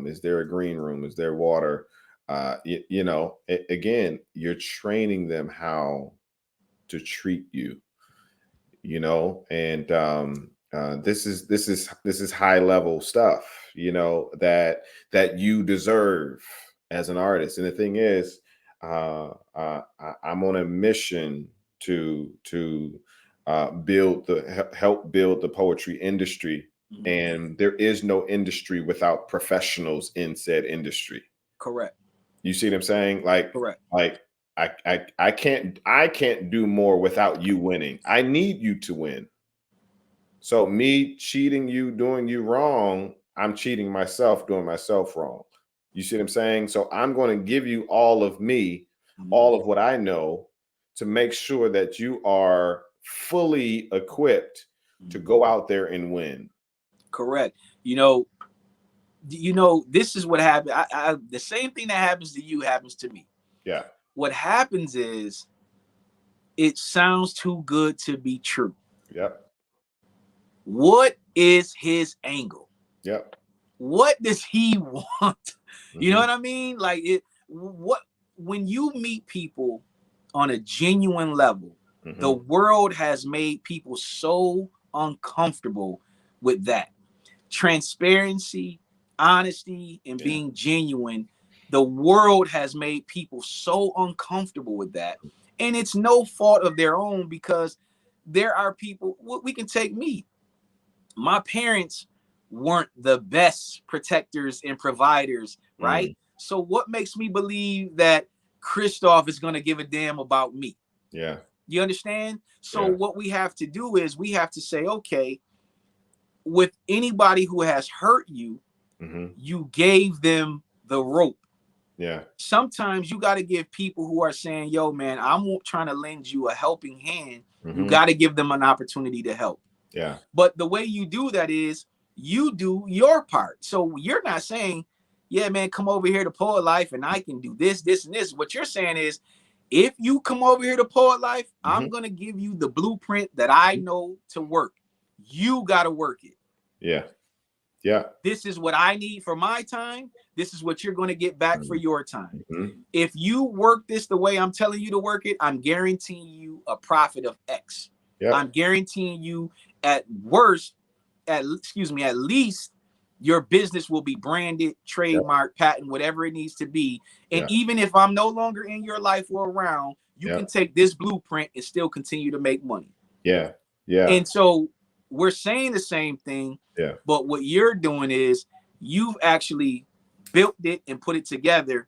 Is there a green room? Is there water? Again, you're training them how to treat you, and this is high level stuff, that you deserve as an artist. And the thing is, I'm on a mission to help build the poetry industry. Mhm. And there is no industry without professionals in said industry. Correct. You see what I'm saying? Like, Correct. like I can't do more without you winning. I need you to win. So me cheating you, doing you wrong, I'm cheating myself, doing myself wrong. You see what I'm saying? So I'm going to give you all of me, all of what I know, to make sure that you are fully equipped to go out there and win. Correct. This is what happened. The same thing that happens to you happens to me. Yeah. What happens is it sounds too good to be true. Yep. What is his angle? Yep. What does he want? You know what I mean? Like when you meet people on a genuine level, the world has made people so uncomfortable with that. Transparency, honesty, and being genuine. The world has made people so uncomfortable with that. And it's no fault of their own, because there are people, we can take me. My parents weren't the best protectors and providers, right? So what makes me believe that Christoph is going to give a damn about me? Yeah. You understand? So what we have to do is we have to say, okay, with anybody who has hurt you, you gave them the rope. Yeah. Sometimes you got to give people who are saying, yo, man, I'm trying to lend you a helping hand. You got to give them an opportunity to help. Yeah. But the way you do that is you do your part. So you're not saying, yeah, man, come over here to Poet Life and I can do this, this, and this. What you're saying is, if you come over here to Poet Life, I'm going to give you the blueprint that I know to work. You got to work it. Yeah. Yeah. This is what I need for my time. This is what you're going to get back for your time. If you work this the way I'm telling you to work it, I'm guaranteeing you a profit of X. I'm guaranteeing you at least your business will be branded, trademark, patent, whatever it needs to be. And even if I'm no longer in your life or around, you can take this blueprint and still continue to make money. Yeah. Yeah. And so we're saying the same thing. Yeah. But what you're doing is you've actually built it and put it together.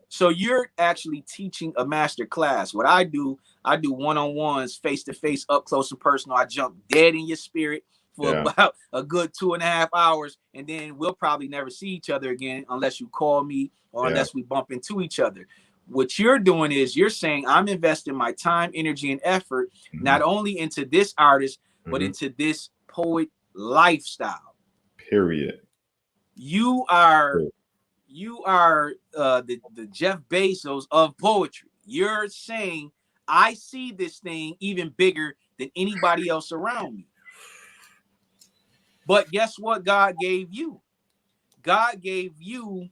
So you're actually teaching a master class. What I do one-on-ones, face-to-face, up close and personal. I jump dead in your spirit for about a good 2.5 hours. And then we'll probably never see each other again unless you call me or unless we bump into each other. What you're doing is you're saying, I'm investing my time, energy, and effort, not only into this artist, but into this poet lifestyle. Period. You are the Jeff Bezos of poetry. You're saying, I see this thing even bigger than anybody else around me. But guess what God gave you? God gave you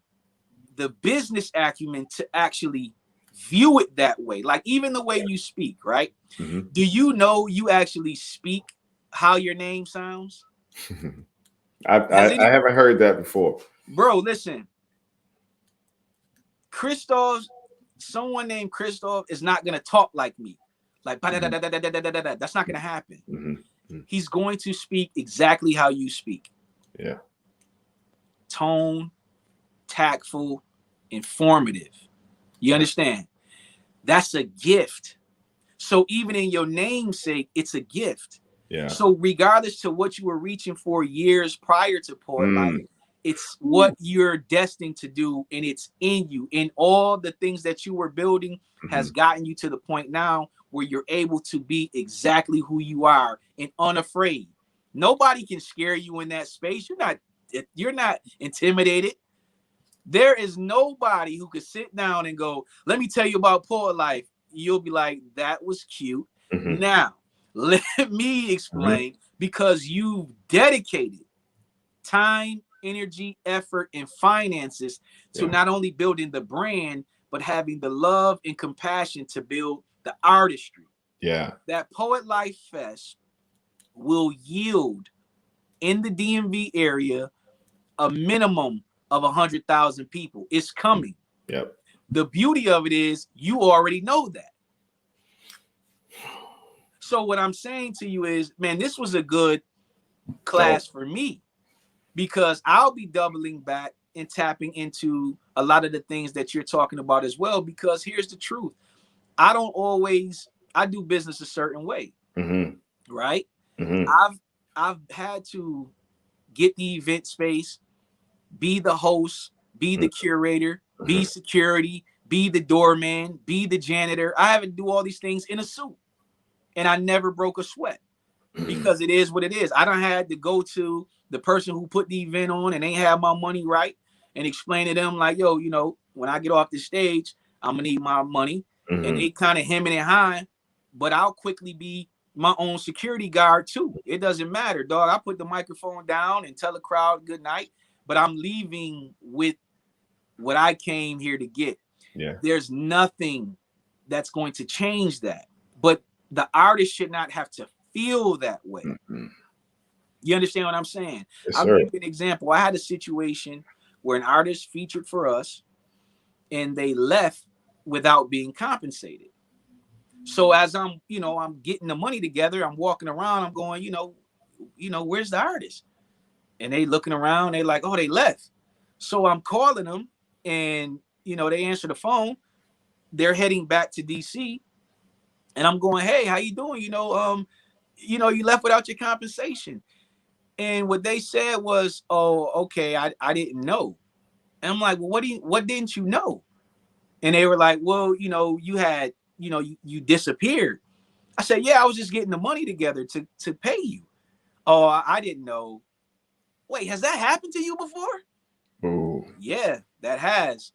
the business acumen to actually view it that way. Like even the way you speak, right? Do you know you actually speak how your name sounds? I haven't heard that before. Bro, listen. Someone named Christoph is not going to talk like me. Like, that's not going to happen. Mm-hmm. He's going to speak exactly how you speak. Yeah. Tone, tactful, informative. You understand? That's a gift. So even in your namesake, it's a gift. Yeah. So regardless to what you were reaching for years prior to Poet Life, it's what you're destined to do, and it's in you. And all the things that you were building has gotten you to the point now where you're able to be exactly who you are and unafraid. Nobody can scare you in that space. You're not intimidated. There is nobody who could sit down and go, let me tell you about Poet Life. You'll be like, that was cute. Now, let me explain, because you've dedicated time, energy, effort, and finances to not only building the brand, but having the love and compassion to build the artistry. Yeah. That Poet Life Fest will yield in the DMV area a minimum of 100,000 people. It's coming. Yep. The beauty of it is you already know that. So what I'm saying to you is, man, this was a good class for me, because I'll be doubling back and tapping into a lot of the things that you're talking about as well, because here's the truth. I do business a certain way, right? I've had to get the event space, be the host, be the curator, be security, be the doorman, be the janitor. I haven't do all these things in a suit, and I never broke a sweat, because it is what it is. I don't had to go to the person who put the event on and ain't have my money right and explain to them like, yo, when I get off the stage, I'm gonna need my money. And they kind of hemming and hawing, but I'll quickly be my own security guard too. It doesn't matter, dog. I put the microphone down and tell the crowd good night, but I'm leaving with what I came here to get. Yeah. There's nothing that's going to change that, but the artist should not have to feel that way. You understand what I'm saying? Yes, I'll sir. give you an example. I had a situation where an artist featured for us and they left without being compensated. So as I'm getting the money together, I'm walking around, I'm going, where's the artist? And they looking around, they like, oh, they left. So I'm calling them, and they answer the phone. They're heading back to DC, and I'm going, hey, how you doing? You left without your compensation. And what they said was, oh, okay, I didn't know. And I'm like, well, what didn't you know? And they were like, well, you had, you disappeared. I said, yeah, I was just getting the money together to pay you. Oh, I didn't know. Wait, has that happened to you before? Ooh. Yeah, that has.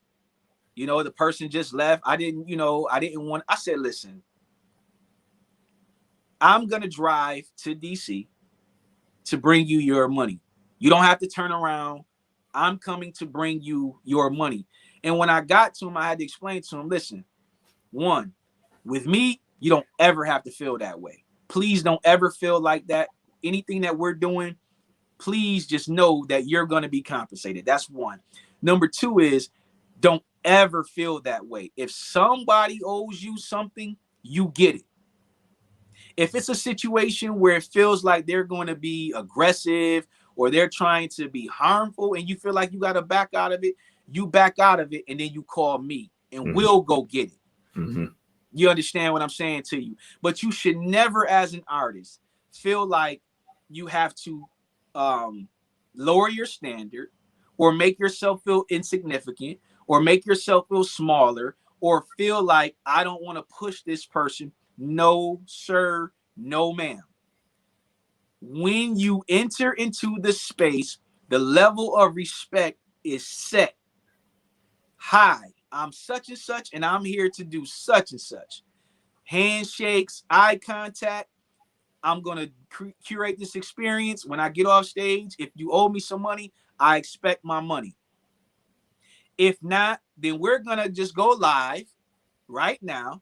The person just left. I didn't want. I said, listen, I'm going to drive to DC to bring you your money. You don't have to turn around. I'm coming to bring you your money. And when I got to him, I had to explain to him, listen, one, with me, you don't ever have to feel that way. Please don't ever feel like that. Anything that we're doing, please just know that you're going to be compensated. That's one. Number two is, don't ever feel that way. If somebody owes you something, you get it. If it's a situation where it feels like they're going to be aggressive or they're trying to be harmful and you feel like you got to back out of it, you back out of it, and then you call me and we'll go get it. You understand what I'm saying to you? But you should never, as an artist, feel like you have to lower your standard or make yourself feel insignificant or make yourself feel smaller or feel like I don't want to push this person. No, sir. No, ma'am. When you enter into the space, the level of respect is set. Hi, I'm such and such, and I'm here to do such and such. Handshakes, eye contact. I'm going to curate this experience. When I get off stage, if you owe me some money, I expect my money. If not, then we're going to just go live right now.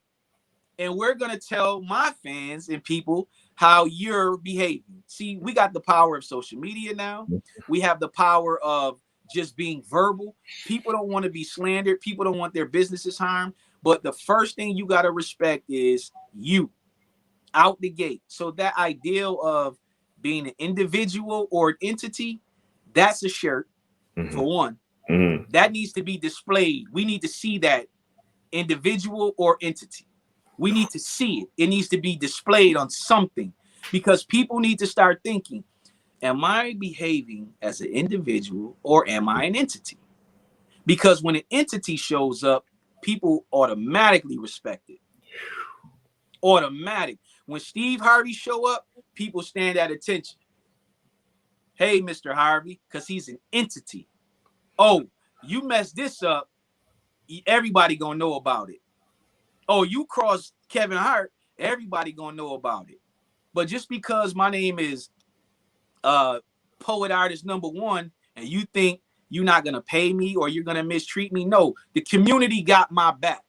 And we're going to tell my fans and people how you're behaving. See, we got the power of social media now. We have the power of just being verbal. People don't want to be slandered. People don't want their businesses harmed. But the first thing you got to respect is you. out the gate. So that ideal of being an individual or an entity, that's a shirt for one. That needs to be displayed. We need to see that individual or entity. We need to see it. It needs to be displayed on something, because people need to start thinking, am I behaving as an individual or am I an entity? Because when an entity shows up, people automatically respect it. Automatic. When Steve Harvey show up, people stand at attention. Hey, Mr. Harvey, because he's an entity. Oh, you messed this up, everybody gonna know about it. Oh, you crossed Kevin Hart, everybody gonna know about it. But just because my name is poet artist number one, and you think you're not gonna pay me or you're gonna mistreat me, no, the community got my back.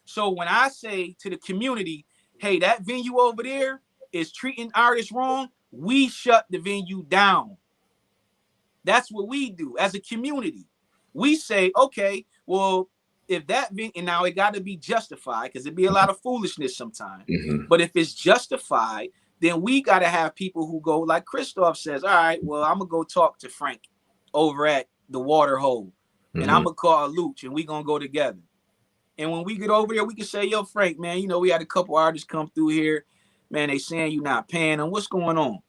So when I say to the community, hey, that venue over there is treating artists wrong, we shut the venue down. That's what we do as a community. We say, okay, well, if that venue, and now it got to be justified, because it'd be a lot of foolishness sometimes. But if it's justified, then we got to have people who go, like Christoph says, all right, well, I'm going to go talk to Frank over at the water hole, and I'm going to call Luch, and we going to go together. And when we get over there, we can say, yo, Frank, man, you know, we had a couple artists come through here. Man, they saying you're not paying them. What's going on?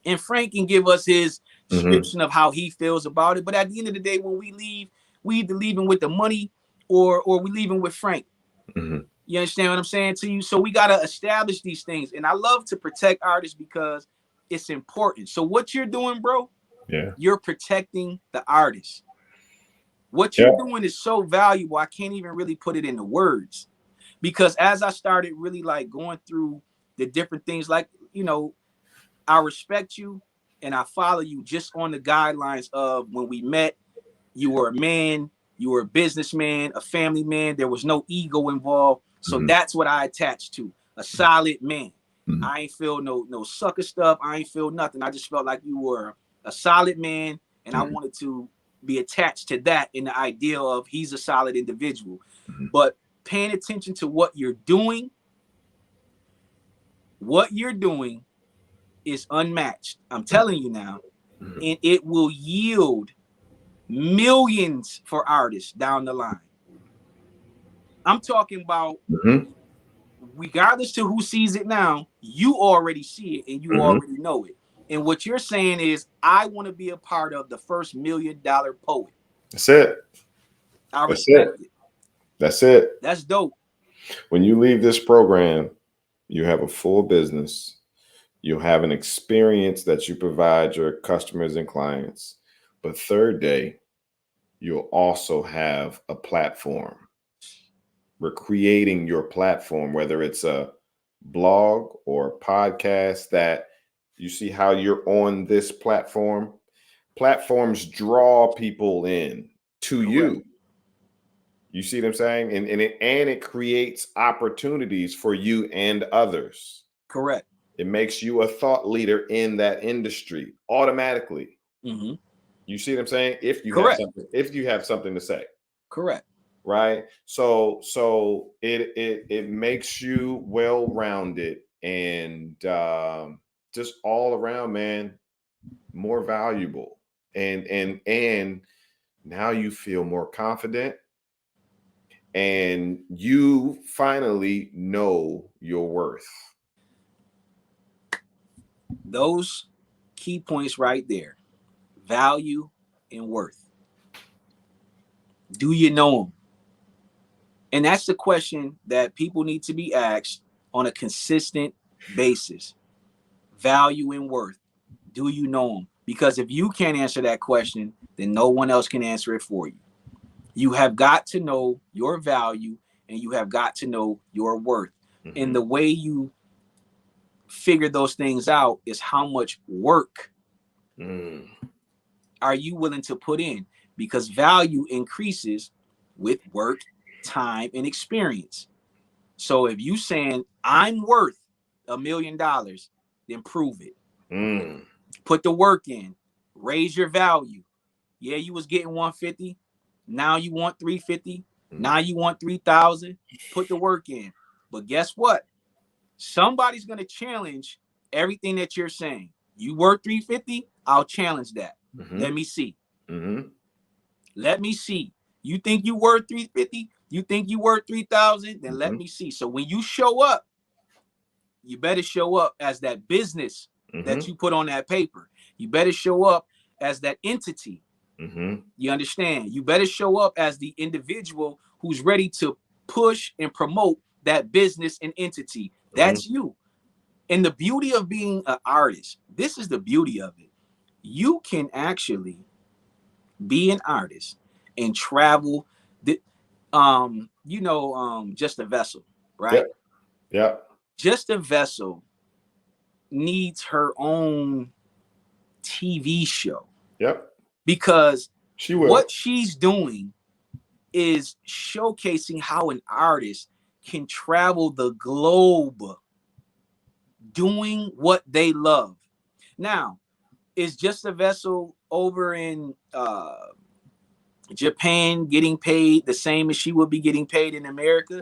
And Frank can give us his description of how he feels about it. But at the end of the day, when we leave, we either leaving with the money or we leaving with Frank. You understand what I'm saying to you? So we got to establish these things. And I love to protect artists because it's important. So what you're doing, bro, you're protecting the artist. What you're doing is so valuable. I can't even really put it into words, because as I started really like going through the different things, like, you know, I respect you and I follow you just on the guidelines of when we met, you were a man, you were a businessman, a family man. There was no ego involved. So that's what I attached to, a solid man. I ain't feel no sucker stuff. I ain't feel nothing. I just felt like you were a solid man, and I wanted to be attached to that in the idea of he's a solid individual. But paying attention to what you're doing is unmatched. I'm telling you now. And it will yield millions for artists down the line. I'm talking about regardless to who sees it now, you already see it and you already know it. And what you're saying is, I want to be a part of the first $1 million poet. That's it. I respect it. That's it. That's dope. When you leave this program, you have a full business. You have an experience that you provide your customers and clients. But third day, you'll also have a platform. We're creating your platform, whether it's a blog or a podcast, that you see how you're on this platform. Platforms draw people in to you. You see what I'm saying? And it creates opportunities for you and others. Correct. It makes you a thought leader in that industry automatically. You see what I'm saying? If you have something to say. Correct. Right. So it makes you well-rounded and just all around, man, more valuable. And now you feel more confident, and you finally know your worth. Those key points right there, value and worth. Do you know them? And that's the question that people need to be asked on a consistent basis. Value and worth. Do you know them? Because if you can't answer that question, then no one else can answer it for you. You have got to know your value, and you have got to know your worth. And the way you figure those things out is how much work are you willing to put in, because value increases with work, time, and experience. So if you saying I'm worth $1 million, then prove it. Put the work in, raise your value. Yeah, you was getting 150, now you want 350, now you want 3,000. Put the work in. But guess what? Somebody's going to challenge everything that you're saying. You worth 350, I'll challenge that. Let me see. Let me see. You think you worth 350? You think you worth 3,000? Then let me see. So when you show up, you better show up as that business that you put on that paper. You better show up as that entity. You understand? You better show up as the individual who's ready to push and promote that business and entity. That's you. And the beauty of being an artist, this is the beauty of it. You can actually be an artist and travel just a vessel, right? Yeah. Just a vessel needs her own TV show. Yep. Because she will. What she's doing is showcasing how an artist can travel the globe doing what they love. Now, is Just a Vessel over in Japan getting paid the same as she would be getting paid in America?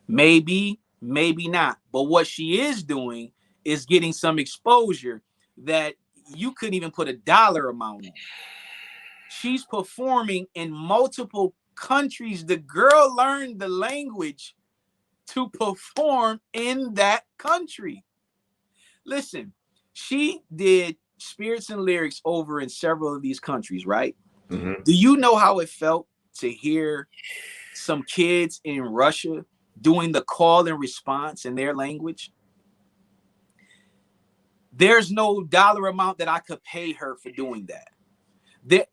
Maybe, maybe not. But what she is doing is getting some exposure that you couldn't even put a dollar amount on. She's performing in multiple countries. The girl learned the language to perform in that country. Listen, she did Spirits and Lyrics over in several of these countries, right? Do you know how it felt to hear some kids in Russia doing the call and response in their language? There's no dollar amount that I could pay her for doing that.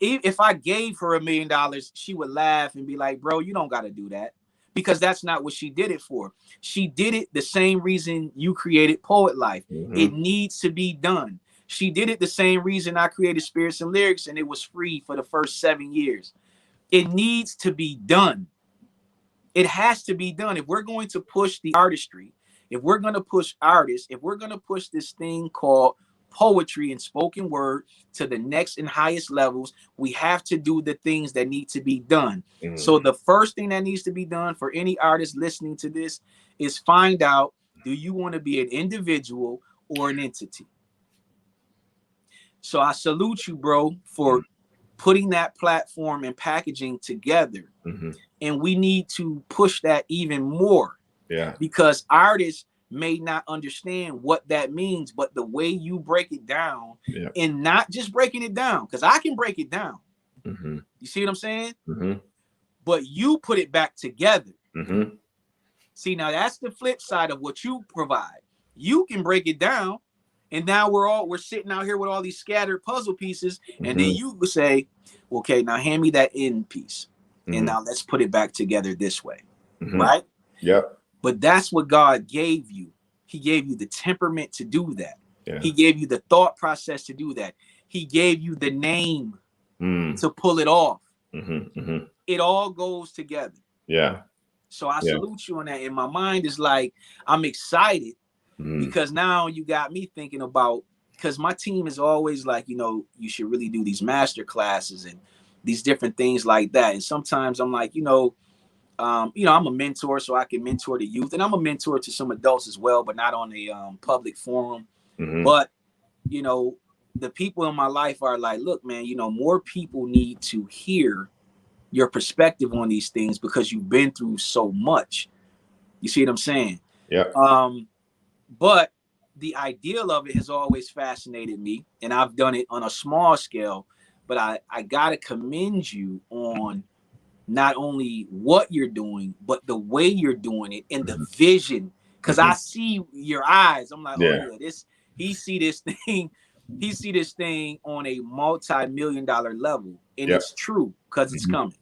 If I gave her $1 million, she would laugh and be like, bro, you don't got to do that, because that's not what she did it for. She did it the same reason you created Poet Life. It needs to be done. She did it the same reason I created Spirits and Lyrics, and it was free for the first 7 years. It needs to be done. It has to be done. If we're going to push the artistry, if we're going to push artists, if we're going to push this thing called poetry and spoken word to the next and highest levels, we have to do the things that need to be done. So the first thing that needs to be done for any artist listening to this is find out, do you want to be an individual or an entity? So I salute you, bro, for putting that platform and packaging together. And we need to push that even more. Yeah. Because artists may not understand what that means, but the way you break it down, and not just breaking it down, because I can break it down. You see what I'm saying? But you put it back together. See, now that's the flip side of what you provide. You can break it down, and now we're sitting out here with all these scattered puzzle pieces, and then you would say, okay, now hand me that end piece, and now let's put it back together this way, right? Yep. But that's what God gave you. He gave you the temperament to do that. Yeah. He gave you the thought process to do that. He gave you the name to pull it off. It all goes together. Yeah. So I salute you on that. And my mind is like, I'm excited because now you got me thinking about, because my team is always like, you should really do these master classes and these different things like that. And sometimes I'm like, I'm a mentor, so I can mentor the youth, and I'm a mentor to some adults as well, but not on a public forum. But, the people in my life are like, look, man, more people need to hear your perspective on these things because you've been through so much. You see what I'm saying? Yeah. But the ideal of it has always fascinated me, and I've done it on a small scale, but I got to commend you on not only what you're doing, but the way you're doing it and the vision. Because I see your eyes. I'm like, he see this thing on a multi-million-dollar level. And it's true, because it's coming.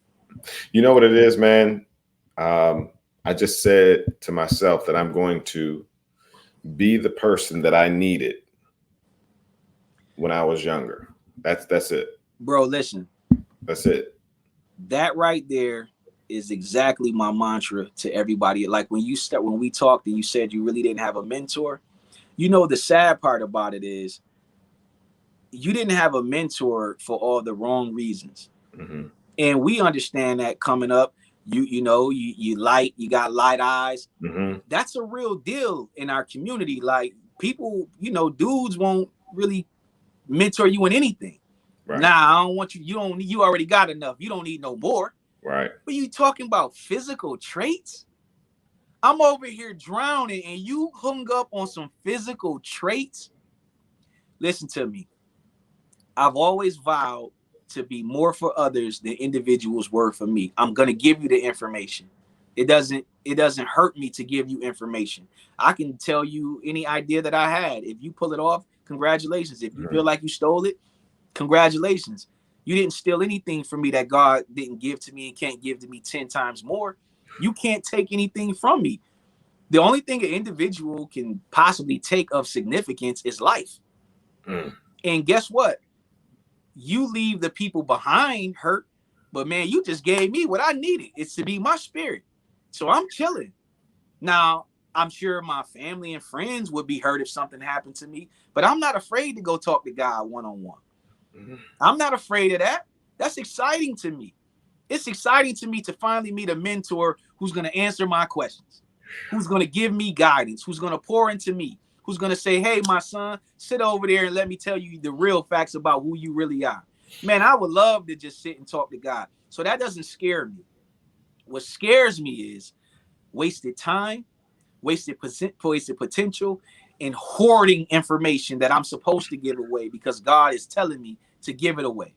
You know what it is, man? I just said to myself that I'm going to be the person that I needed when I was younger. That's it. Bro, listen. That's it. That right there is exactly my mantra to everybody. Like when we talked and you said you really didn't have a mentor, the sad part about it is you didn't have a mentor for all the wrong reasons. And we understand that coming up, You know, you light, you got light eyes. Mm-hmm. That's a real deal in our community. Like people, you know, dudes won't really mentor you in anything. Right. Nah, I don't want you. You already got enough. You don't need no more. Right. But you talking about physical traits? I'm over here drowning and you hung up on some physical traits. Listen to me. I've always vowed to be more for others than individuals were for me. I'm going to give you the information. It doesn't hurt me to give you information. I can tell you any idea that I had. If you pull it off, congratulations. If you feel like you stole it, congratulations. You didn't steal anything from me that God didn't give to me and can't give to me 10 times more. You can't take anything from me. The only thing an individual can possibly take of significance is life. And guess what? You leave the people behind hurt, but man, you just gave me what I needed. It's to be my spirit. So I'm chilling. Now, I'm sure my family and friends would be hurt if something happened to me, but I'm not afraid to go talk to God one-on-one. I'm not afraid of that. That's exciting to me. It's exciting to me to finally meet a mentor who's going to answer my questions, who's going to give me guidance, who's going to pour into me, who's going to say, hey, my son, sit over there and let me tell you the real facts about who you really are. Man, I would love to just sit and talk to God. So that doesn't scare me. What scares me is wasted time, wasted potential, and hoarding information that I'm supposed to give away because God is telling me to give it away.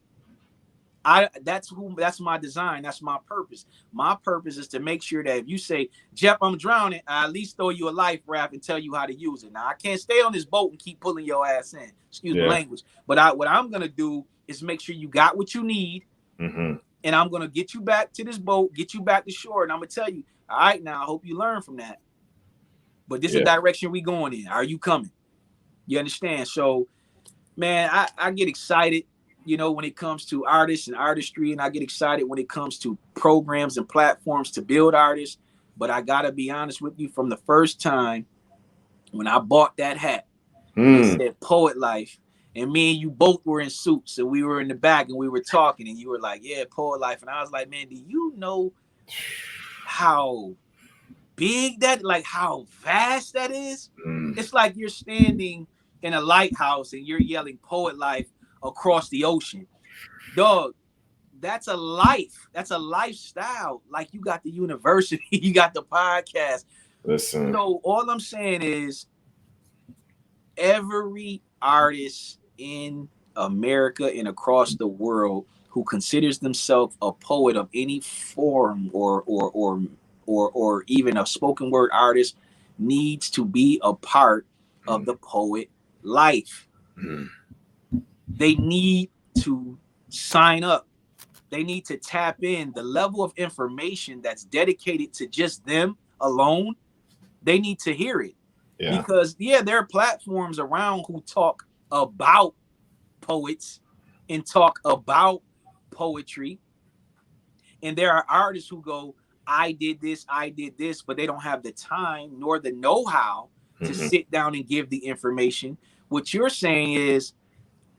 That's my design. That's my purpose. My purpose is to make sure that if you say, Jeff, I'm drowning, I at least throw you a life raft and tell you how to use it. Now I can't stay on this boat and keep pulling your ass in. Excuse my language. But what I'm gonna do is make sure you got what you need, and I'm gonna get you back to this boat, get you back to shore, and I'm gonna tell you, all right, now I hope you learn from that. But this is the direction we going in. Are you coming? You understand? So, man, I get excited, you know, when it comes to artists and artistry, and I get excited when it comes to programs and platforms to build artists. But I gotta be honest with you, from the first time when I bought that hat, it said Poet Life, and me and you both were in suits, and we were in the back and we were talking, and you were like, yeah, Poet Life. And I was like, man, do you know how big that, like how vast that is? It's like you're standing in a lighthouse and you're yelling Poet Life across the ocean. Dog, that's a life. That's a lifestyle. Like you got the university, you got the podcast. Listen. So all I'm saying is every artist in America and across the world who considers themselves a poet of any form or even a spoken word artist needs to be a part of the poet life. They need to sign up. They need to tap in. The level of information that's dedicated to just them alone, they need to hear it. Because there are platforms around who talk about poets and talk about poetry, and there are artists who go, I did this, but they don't have the time nor the know-how to sit down and give the information. What you're saying is,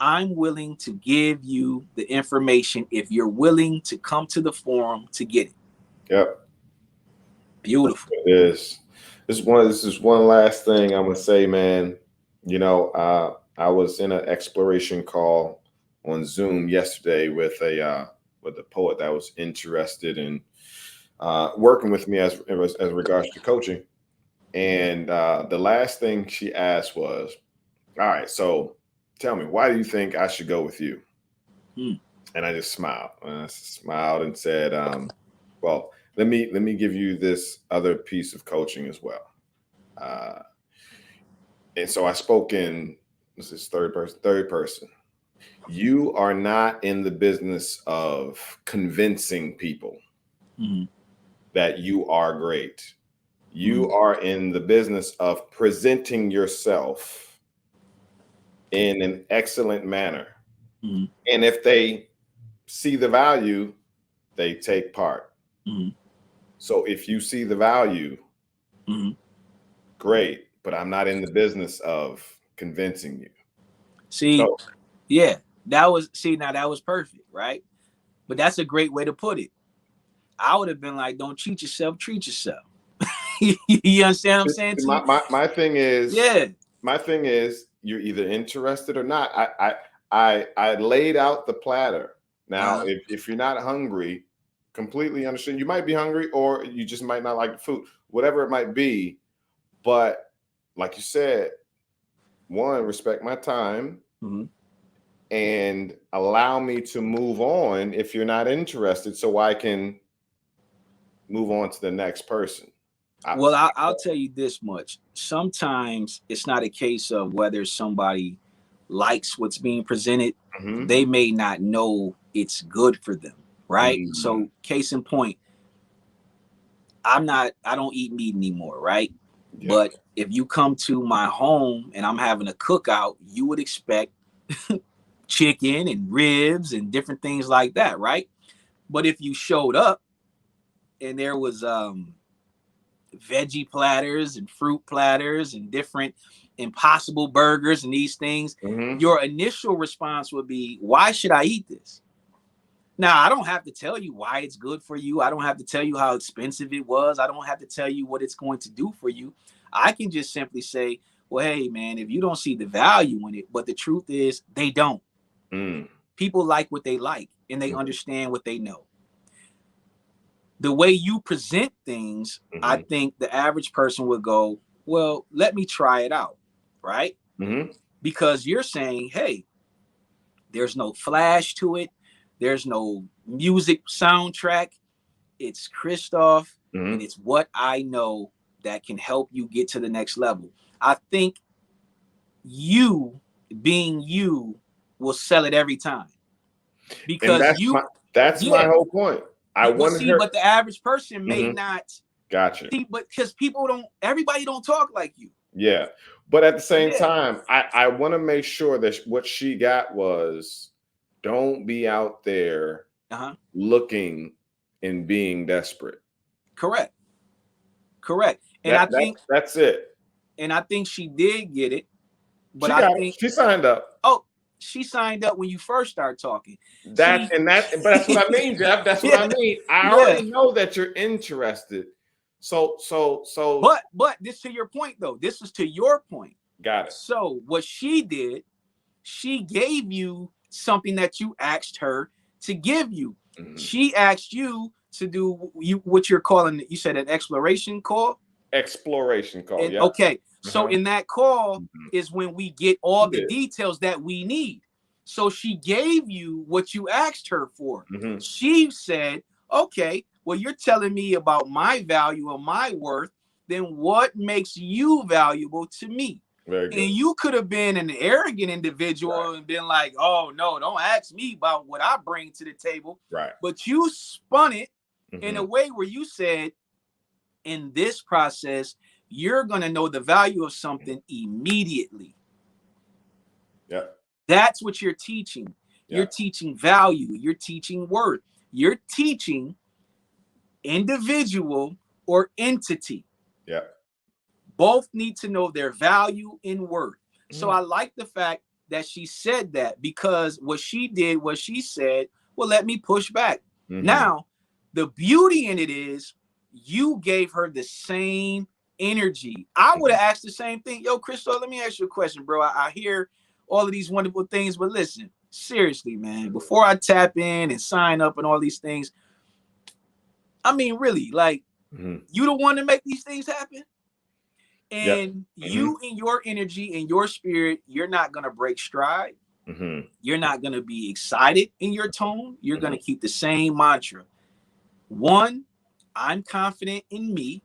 I'm willing to give you the information if you're willing to come to the forum to get it. Yep. Beautiful. It is. This is one last thing I'm gonna say, man. You know, I was in an exploration call on Zoom yesterday with a poet that was interested in working with me as regards to coaching. And the last thing she asked was, all right, so tell me, why do you think I should go with you? And I just smiled. And said, well, let me give you this other piece of coaching as well. And so I spoke in, this is third person. You are not in the business of convincing people that you are great. You are in the business of presenting yourself in an excellent manner. And if they see the value, they take part. So if you see the value, great, but I'm not in the business of convincing you. See, that was perfect, right? But that's a great way to put it. I would have been like, don't cheat yourself, treat yourself. You understand what I'm saying? My thing is, yeah. My thing is, you're either interested or not. I laid out the platter. Now, if you're not hungry, completely understand. You might be hungry, or you just might not like the food, whatever it might be. But like you said, one, respect my time, and allow me to move on if you're not interested, so I can move on to the next person. Well, I'll tell you this much. Sometimes it's not a case of whether somebody likes what's being presented. They may not know it's good for them, right? So case in point, I don't eat meat anymore, right? Yeah. But if you come to my home and I'm having a cookout, you would expect chicken and ribs and different things like that, right? But if you showed up and there was veggie platters and fruit platters and different impossible burgers and these things, your initial response would be, why should I eat this? Now, I don't have to tell you why it's good for you. I don't have to tell you how expensive it was. I don't have to tell you what it's going to do for you. I can just simply say, well, hey, man, if you don't see the value in it, but the truth is they don't. People like what they like, and they understand what they know. The way you present things, I think the average person would go, well, let me try it out, right? Because you're saying, hey, there's no flash to it. There's no music soundtrack. It's Christoph, and it's what I know that can help you get to the next level. I think you, being you, will sell it every time. Because that's my whole point. But the average person may not. Gotcha. But because everybody don't talk like you. Yeah. But at the same time, I want to make sure that what she got was, don't be out there looking and being desperate. Correct. And I think that's it. And I think she did get it. But she signed up. Oh, she signed up when you first started talking. But that's what I mean, Jeff. That's what I mean. I already know that you're interested. So. But this to your point though. This is to your point. Got it. So what she did, she gave you something that you asked her to give you. She asked you to do what you're calling. You said an exploration call. Yeah. Okay. So in that call is when we get all the details that we need. So she gave you what you asked her for. She said, okay, well, you're telling me about my value and my worth. Then what makes you valuable to me? And you could have been an arrogant individual and been like, oh, no, don't ask me about what I bring to the table. Right. But you spun it in a way where you said, in this process, you're going to know the value of something immediately. Yeah. That's what you're teaching. You're teaching value. You're teaching worth. You're teaching individual or entity. Yeah. Both need to know their value and worth. So I like the fact that she said that, because what she did was she said, well, let me push back. Now, the beauty in it is you gave her the same energy. I would have asked the same thing. Yo, Christo, let me ask you a question, bro. I hear all of these wonderful things, but listen, seriously, man, before I tap in and sign up and all these things, I mean, really, like, you the one to make these things happen? And you and your energy and your spirit, you're not going to break stride. You're not going to be excited in your tone. You're going to keep the same mantra. One, I'm confident in me.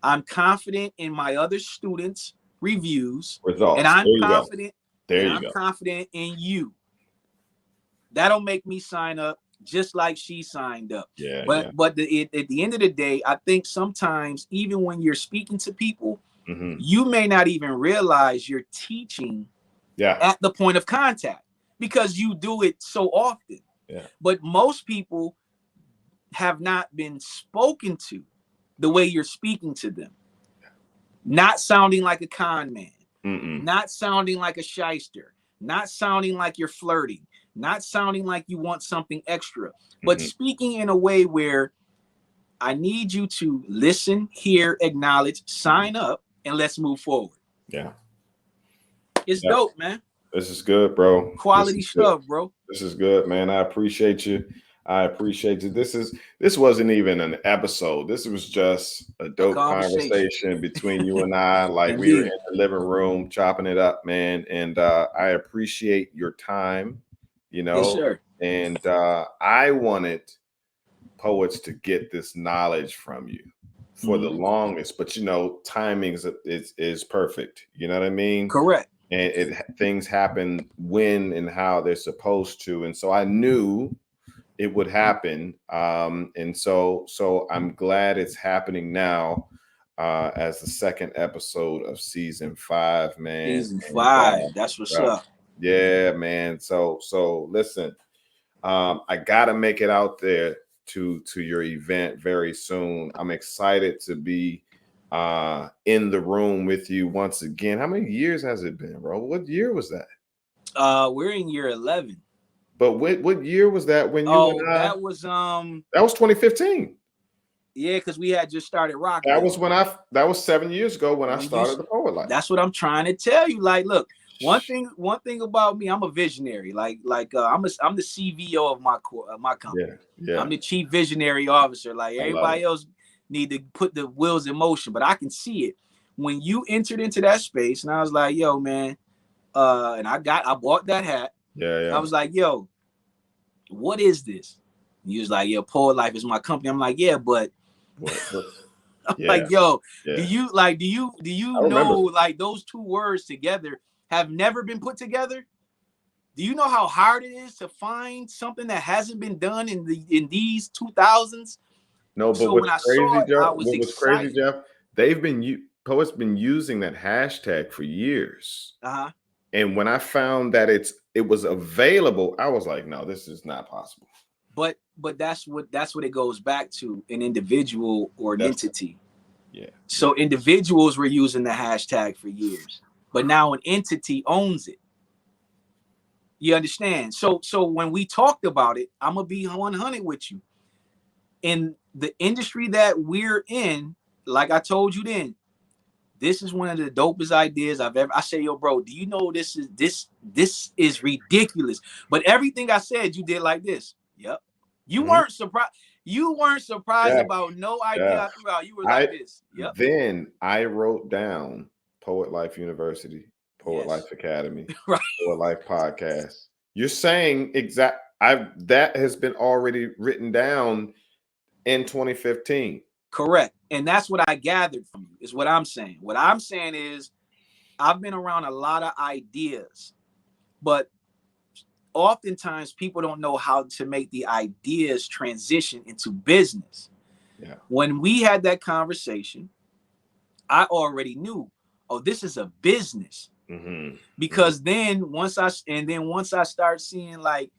I'm confident in my other students' reviews. Results. And I'm confident. Confident in you. That'll make me sign up just like she signed up. But at the end of the day, I think sometimes even when you're speaking to people, you may not even realize you're teaching at the point of contact because you do it so often. But most people have not been spoken to the way you're speaking to them. Not sounding like a con man, not sounding like a shyster, not sounding like you're flirting, not sounding like you want something extra, but speaking in a way where I need you to listen, hear, acknowledge, sign up, and let's move forward. Yeah. It's dope, man. This is good, bro. Quality stuff, bro. This is good, man. I appreciate you. This wasn't even an episode. This was just a dope conversation between you and I. Like we were in the living room chopping it up, man. And I appreciate your time, you know. Yes, sir. And I wanted poets to get this knowledge from you for the longest, but you know, timing is perfect. You know what I mean? Correct. And things happen when and how they're supposed to, and so I knew it would happen. And so I'm glad it's happening now, as the second episode of season 5, man. Season 5. That's what's up. Yeah, man. So listen, I gotta make it out there to your event very soon. I'm excited to be in the room with you once again. How many years has it been, bro? What year was that? We're in year 11. But what year was that when you and I? That was 2015. Yeah, because we had just started rocking. That was 7 years ago when I started the Poet Life. That's what I'm trying to tell you. Like, look, one thing about me, I'm a visionary. I'm the CVO of my company. Yeah. I'm the chief visionary officer. Like everybody else need to put the wheels in motion, but I can see it. When you entered into that space, and I was like, yo, man, and I bought that hat. Yeah. I was like, yo, what is this? And he was like, yo, Poet Life is my company. I'm like, yeah, but I'm like, yo, do you know, like, those two words together have never been put together? Do you know how hard it is to find something that hasn't been done in these 2000s? No, but what's crazy, Jeff? Poets been using that hashtag for years. And when I found that it was available, I was like, no, this is not possible. But that's what it goes back to, an individual or an entity. Yeah. So individuals were using the hashtag for years, but now an entity owns it. You understand? So when we talked about it, I'm gonna be 100 with you. In the industry that we're in, like I told you then, this is one of the dopest ideas I've ever. I say, yo, bro, do you know this is ridiculous? But everything I said, you did like this. Yep. You weren't surprised. You weren't surprised about no idea I threw out. You were like this. Yep. Then I wrote down Poet Life University, Poet Life Academy, right. Poet Life Podcast. You're saying that has been already written down in 2015. Correct. And that's what I gathered from you, is what I'm saying. What I'm saying is I've been around a lot of ideas, but oftentimes people don't know how to make the ideas transition into business. Yeah. When we had that conversation, I already knew, oh, this is a business. Because then once I start seeing like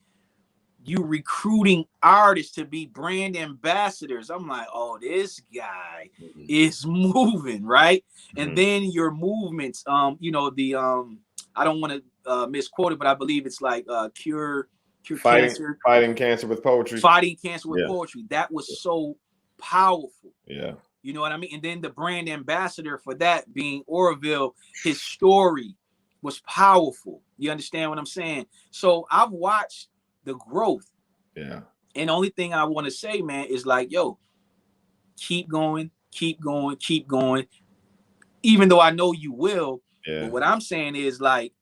you recruiting artists to be brand ambassadors, I'm like, oh, this guy is moving, right? And then your movements, I don't want to misquote it, but I believe it's like cure cancer, fighting cancer with poetry, poetry. That was so powerful. Yeah. You know what I mean? And then the brand ambassador for that being Oroville, his story was powerful. You understand what I'm saying? So I've watched the growth. Yeah. And the only thing I want to say, man, is like, yo, keep going. Even though I know you will. Yeah. But what I'm saying is like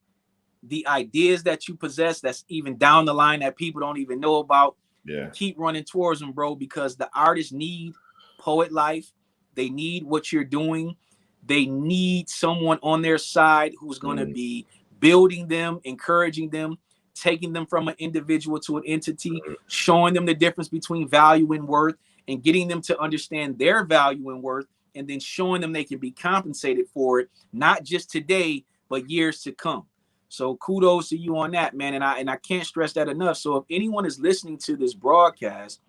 the ideas that you possess that's even down the line that people don't even know about. Yeah. Keep running towards them, bro, because the artists need Poet Life. They need what you're doing. They need someone on their side who's going to be building them, encouraging them, taking them from an individual to an entity, showing them the difference between value and worth, and getting them to understand their value and worth, and then showing them they can be compensated for it, not just today, but years to come. So kudos to you on that, man. And I can't stress that enough. So if anyone is listening to this broadcast,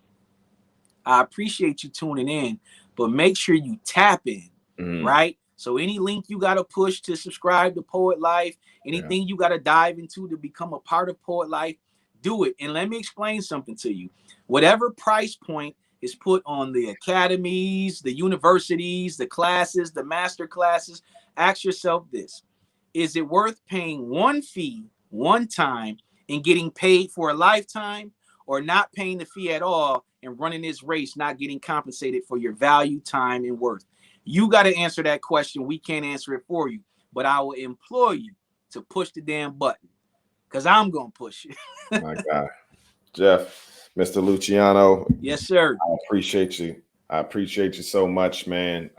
I appreciate you tuning in, but make sure you tap in, right? So any link you got to push to subscribe to Poet Life, anything you got to dive into to become a part of Poet Life, do it. And let me explain something to you. Whatever price point is put on the academies, the universities, the classes, the master classes. Ask yourself this: is it worth paying one fee one time and getting paid for a lifetime, or not paying the fee at all and running this race, not getting compensated for your value, time, and worth? You got to answer that question. We can't answer it for you, but I will implore you to push the damn button, because I'm going to push it. My God. Jeff, Mr. Luciano. Yes, sir. I appreciate you. I appreciate you so much, man.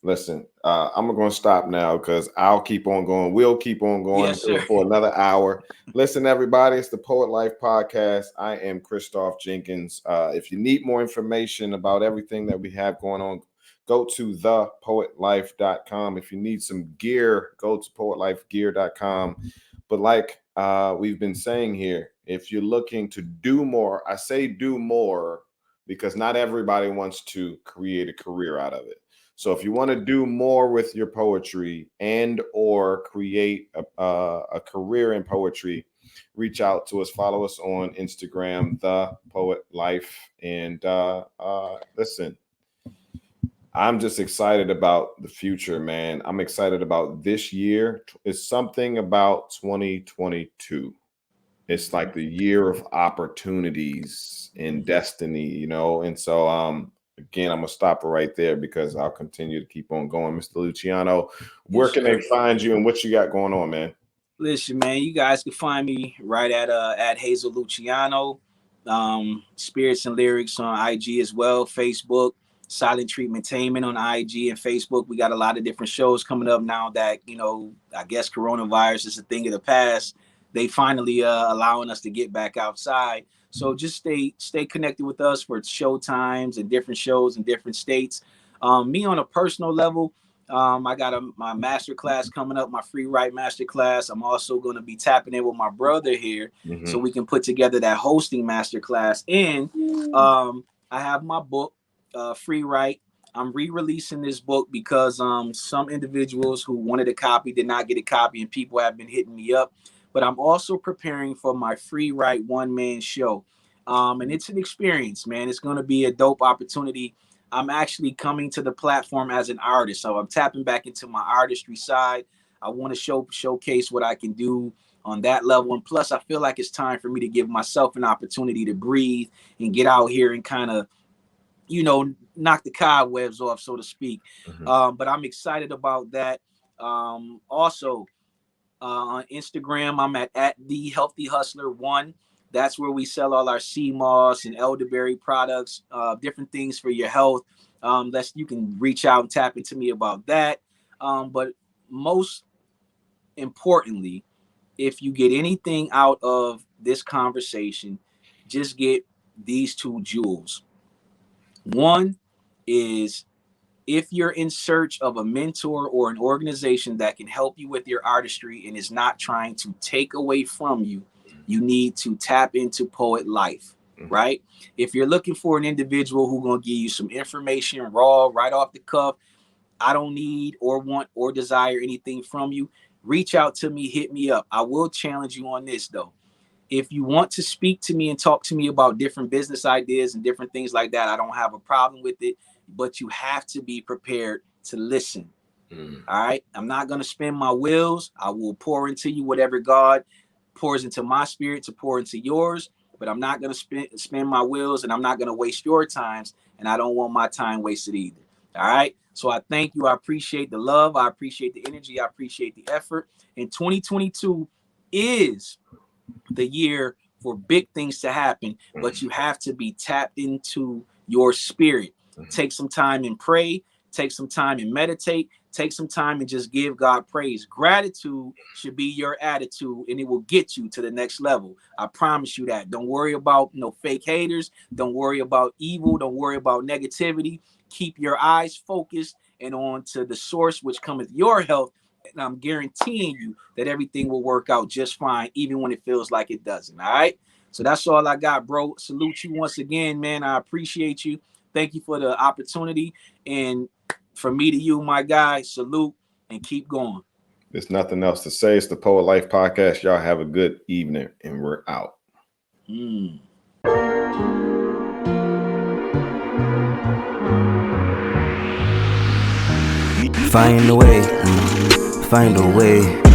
Listen, I'm going to stop now because I'll keep on going. We'll keep on going Yes, sir. for another hour. Listen, everybody, it's the Poet Life Podcast. I am Christoph Jenkins. If you need more information about everything that we have going on, go to thepoetlife.com. If you need some gear, go to poetlifegear.com. But like we've been saying here, if you're looking to do more, I say do more because not everybody wants to create a career out of it. So if you want to do more with your poetry and or create a career in poetry, reach out to us. Follow us on Instagram, The Poet Life. And listen, I'm just excited about the future, man. I'm excited about this year. It's something about 2022. It's like the year of opportunities and destiny, you know? And so, again, I'm going to stop it right there because I'll continue to keep on going. Mr. Luciano, where can they find you and what you got going on, man? Listen, man, you guys can find me right at Hazel Luciano, Spirits and Lyrics on IG as well, Facebook, Silent Treatment Tainment on IG and Facebook. We got a lot of different shows coming up now that, you know, I guess coronavirus is a thing of the past. They finally allowing us to get back outside. So just stay connected with us for show times and different shows in different states. Me on a personal level, I got my master class coming up, my free write master class. I'm also going to be tapping in with my brother here so we can put together that hosting master class. And I have my book, Free Write. I'm re-releasing this book because some individuals who wanted a copy did not get a copy, and people have been hitting me up. But I'm also preparing for my Free Write one-man show. And it's an experience, man. It's going to be a dope opportunity. I'm actually coming to the platform as an artist. So I'm tapping back into my artistry side. I want to showcase what I can do on that level. And plus, I feel like it's time for me to give myself an opportunity to breathe and get out here and kind of, you know, knock the cobwebs off, so to speak. But I'm excited about that. Also, on Instagram, I'm at the Healthy Hustler 1. That's where we sell all our sea moss and elderberry products, different things for your health. You can reach out and tap into me about that. But most importantly, if you get anything out of this conversation, just get these two jewels. One is, if you're in search of a mentor or an organization that can help you with your artistry and is not trying to take away from you, you need to tap into Poet Life, right? If you're looking for an individual who's going to give you some information raw, right off the cuff, I don't need or want or desire anything from you, reach out to me, hit me up. I will challenge you on this, though. If you want to speak to me and talk to me about different business ideas and different things like that, I don't have a problem with it. But you have to be prepared to listen. All right. I'm not going to spin my wheels. I will pour into you whatever God pours into my spirit to pour into yours. But I'm not going to spin my wheels, and I'm not going to waste your times. And I don't want my time wasted either. All right. So I thank you. I appreciate the love. I appreciate the energy. I appreciate the effort. And 2022 is the year for big things to happen, but you have to be tapped into your spirit. Take some time and pray, take some time and meditate, take some time and just give God praise. Gratitude should be your attitude, and it will get you to the next level. I promise you that. Don't worry about no fake haters. Don't worry about evil. Don't worry about negativity. Keep your eyes focused and on to the source, which cometh your health. And I'm guaranteeing you that everything will work out just fine, even when it feels like it doesn't. All right. So that's all I got, bro. Salute you once again, man. I appreciate you. Thank you for the opportunity. And from me to you, my guy, salute and keep going. There's nothing else to say. It's the Poet Life Podcast. Y'all have a good evening, and we're out. find a way, find a way.